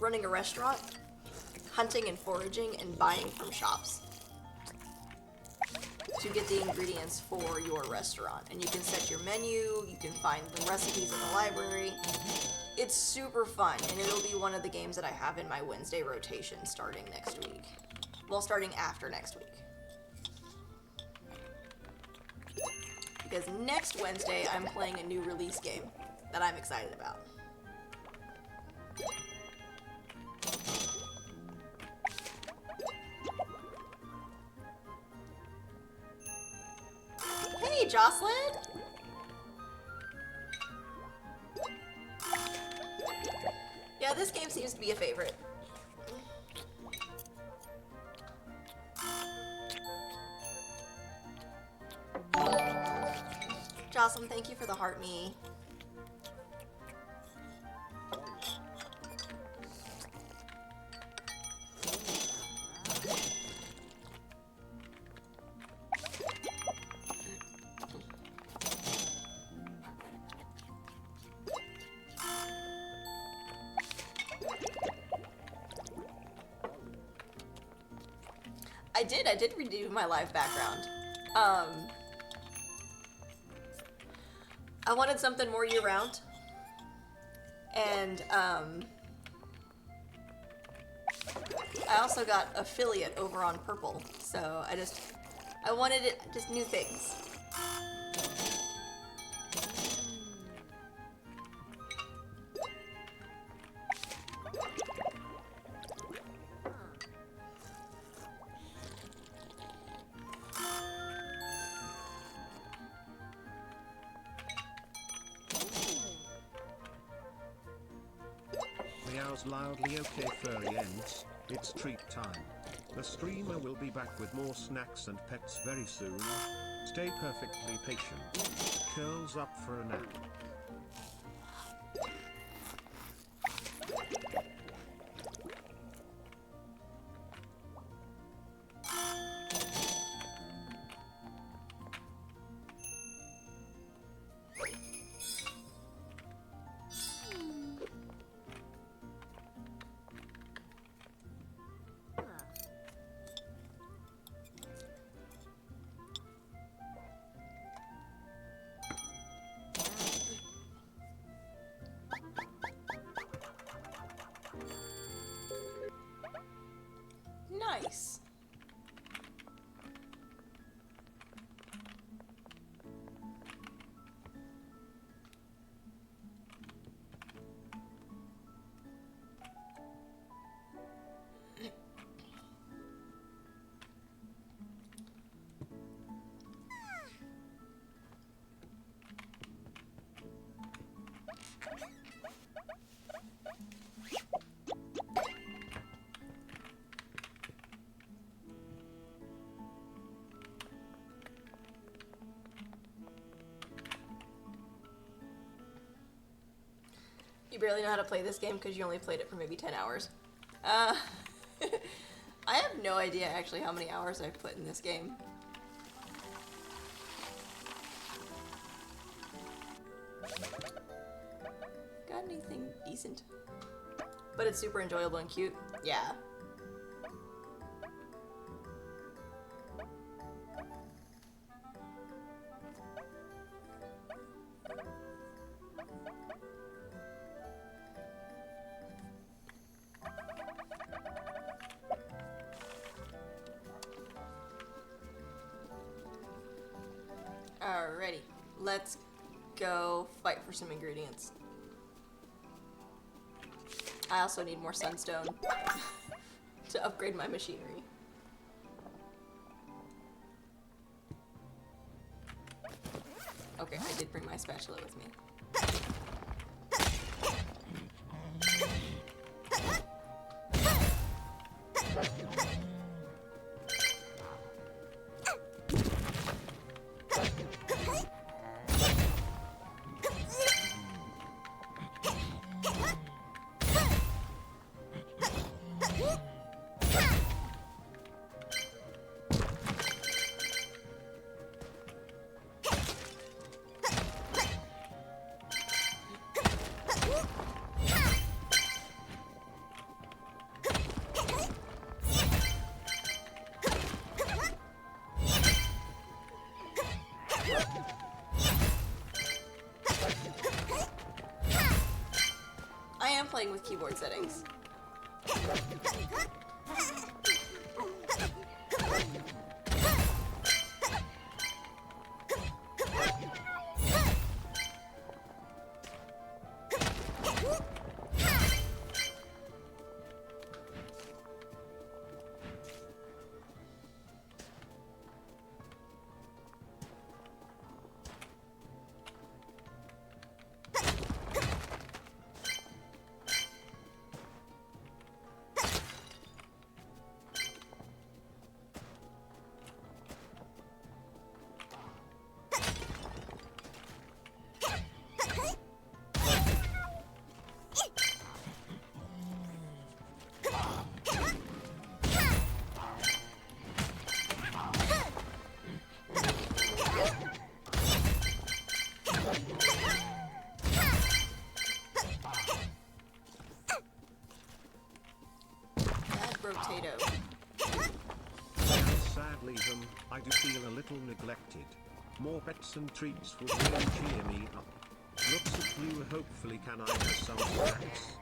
Speaker 1: running a restaurant, hunting and foraging, and buying from shops to get the ingredients for your restaurant. And you can set your menu, you can find the recipes in the library. It's super fun, and it'll be one of the games that I have in my Wednesday rotation starting next week. Well, starting after next week. Because next Wednesday, I'm playing a new release game that I'm excited about. Hey, Jocelyn! Yeah, this game seems to be a favorite. Jocelyn, thank you for the heart me. I did redo my live background. I wanted something more year-round, and I also got affiliate over on Purple, so I wanted it, just new things.
Speaker 2: Meows loudly. Okay, furry ends. It's treat time. The streamer will be back with more snacks and pets very soon. Stay perfectly patient. Curls up for a nap. Nice. You barely know how to play this game because you only played it for maybe 10 hours. I have no idea actually how many hours I've put in this game. Got anything decent? But it's super enjoyable and cute. Yeah.
Speaker 1: Alrighty, let's go fight for some ingredients. I also need more sunstone to upgrade my machinery. Okay, I did bring my spatula with me. I am playing with keyboard settings. Potato.
Speaker 2: Sadly, I do feel a little neglected. More pets and treats would really cheer me up. Looks at you, hopefully can I have some snacks?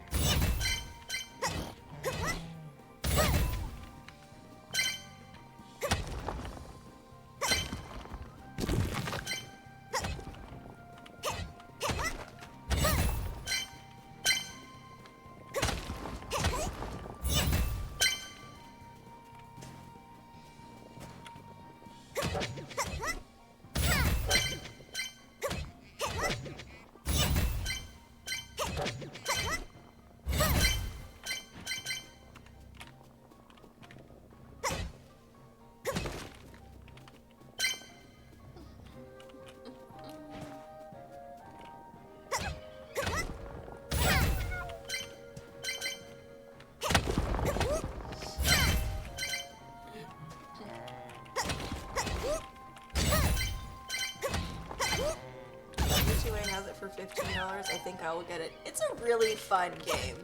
Speaker 1: For $15, I think I will get it. It's a really fun game.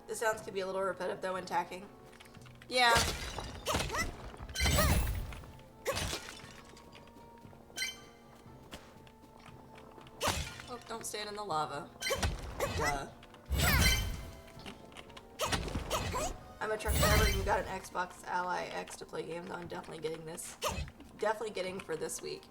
Speaker 1: The sounds can be a little repetitive though when tacking. Yeah. Oh, don't stand in the lava. Duh. I'm a truck driver. You got an Xbox Ally X to play games on. Definitely getting this. Definitely getting for this week.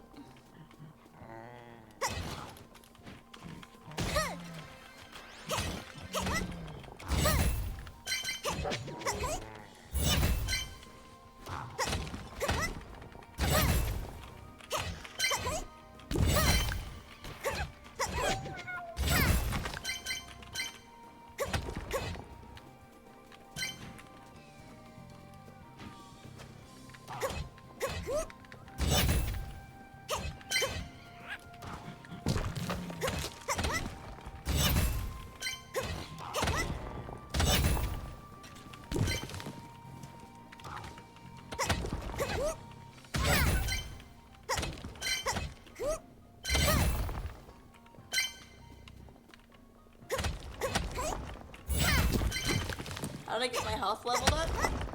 Speaker 1: How did I get my health leveled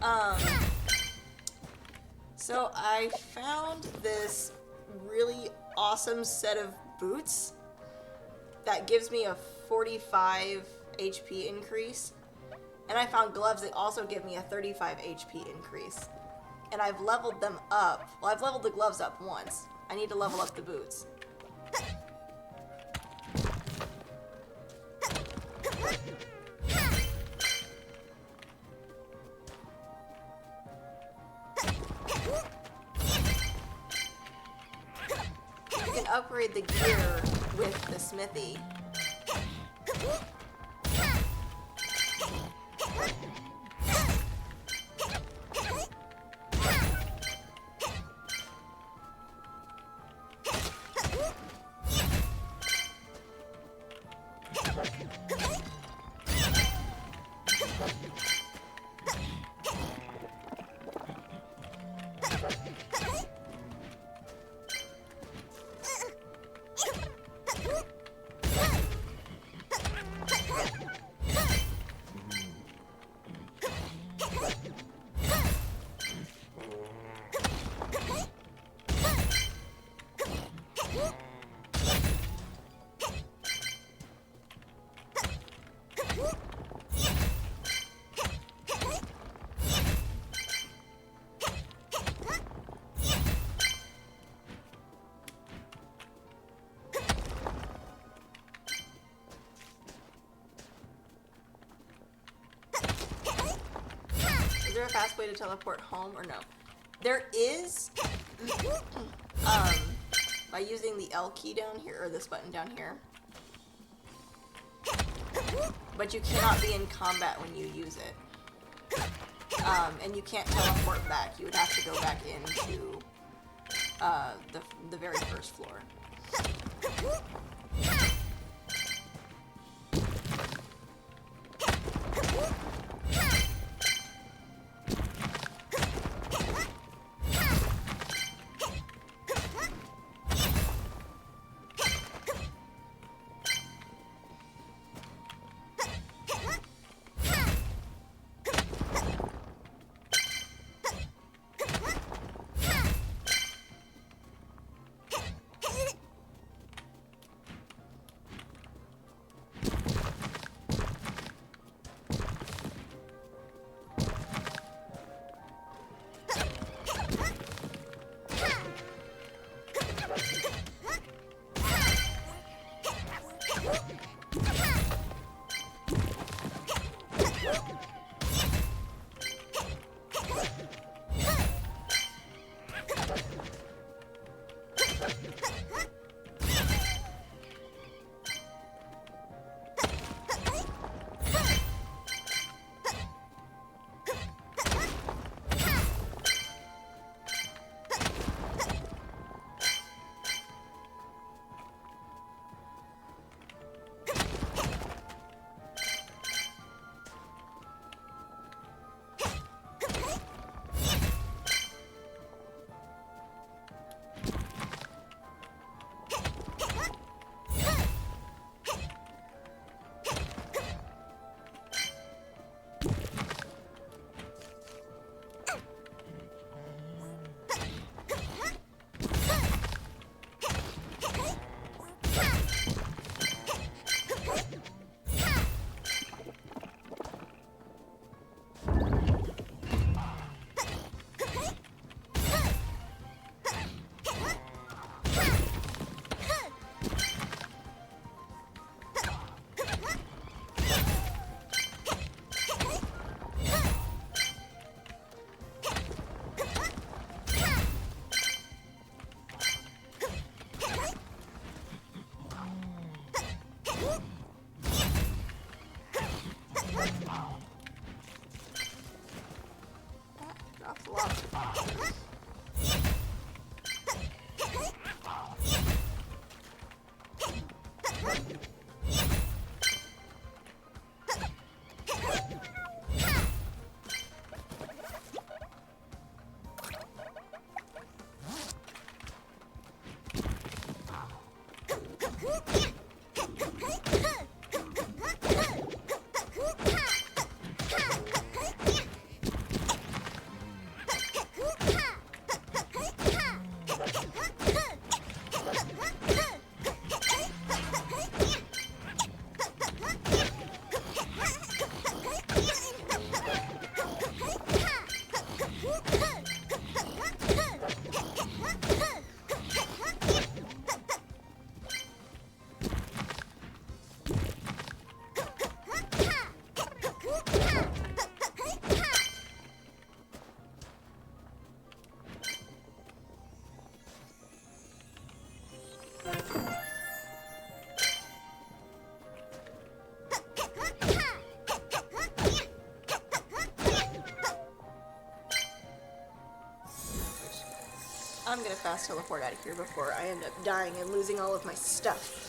Speaker 1: up? So I found this really awesome set of boots that gives me a 45 HP increase. And I found gloves that also give me a 35 HP increase. And I've leveled them up. Well, I've leveled the gloves up once. I need to level up the boots. You can upgrade the gear with the smithy. Is there a fast way to teleport home or no? There is, by using the L key down here, or this button down here. But you cannot be in combat when you use it. And you can't teleport back. You would have to go back into the very first floor. I'm gonna fast teleport out of here before I end up dying and losing all of my stuff.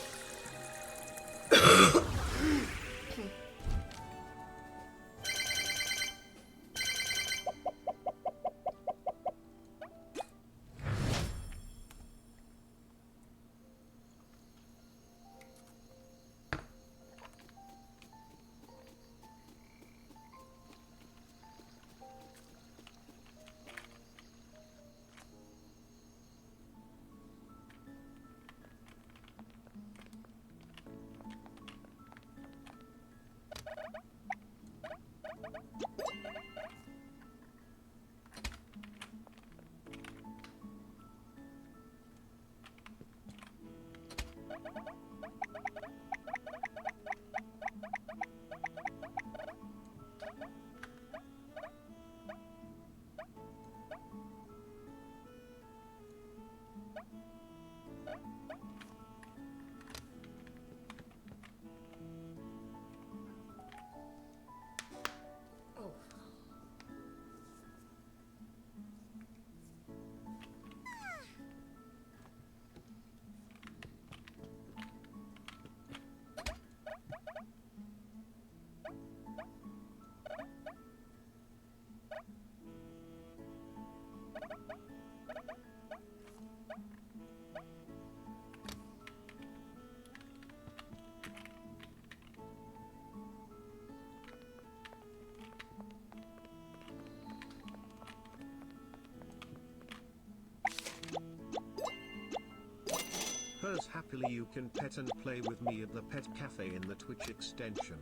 Speaker 2: Hers happily you can pet and play with me at the pet cafe in the Twitch extension.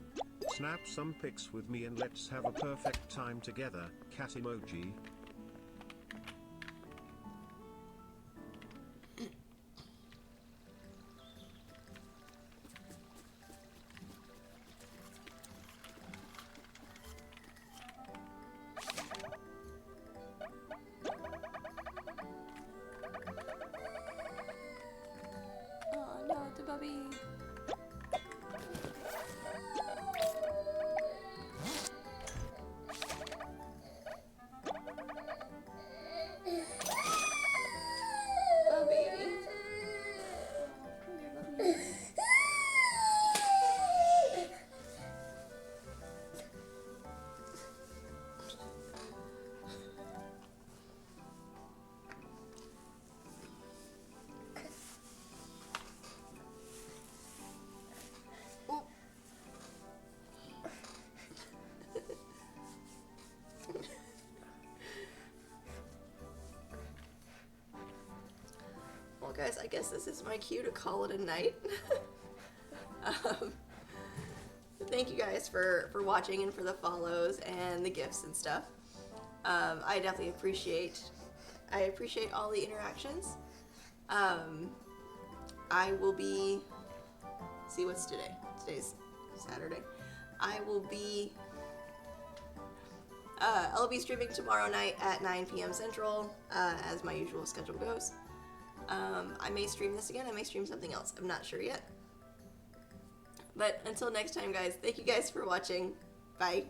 Speaker 2: Snap some pics with me and let's have a perfect time together, cat emoji.
Speaker 1: Oh no, the puppy. Puppy. Come here, puppy. Oh. Well, guys, I guess this is my cue to call it a night. um, Thank you guys for watching and for the follows and the gifts and stuff. I definitely appreciate all the interactions. I will be, see what's today? Today's Saturday. I'll be streaming tomorrow night at 9 p.m. Central, as my usual schedule goes. I may stream this again, I may stream something else. I'm not sure yet. But until next time, guys, thank you guys for watching. Bye.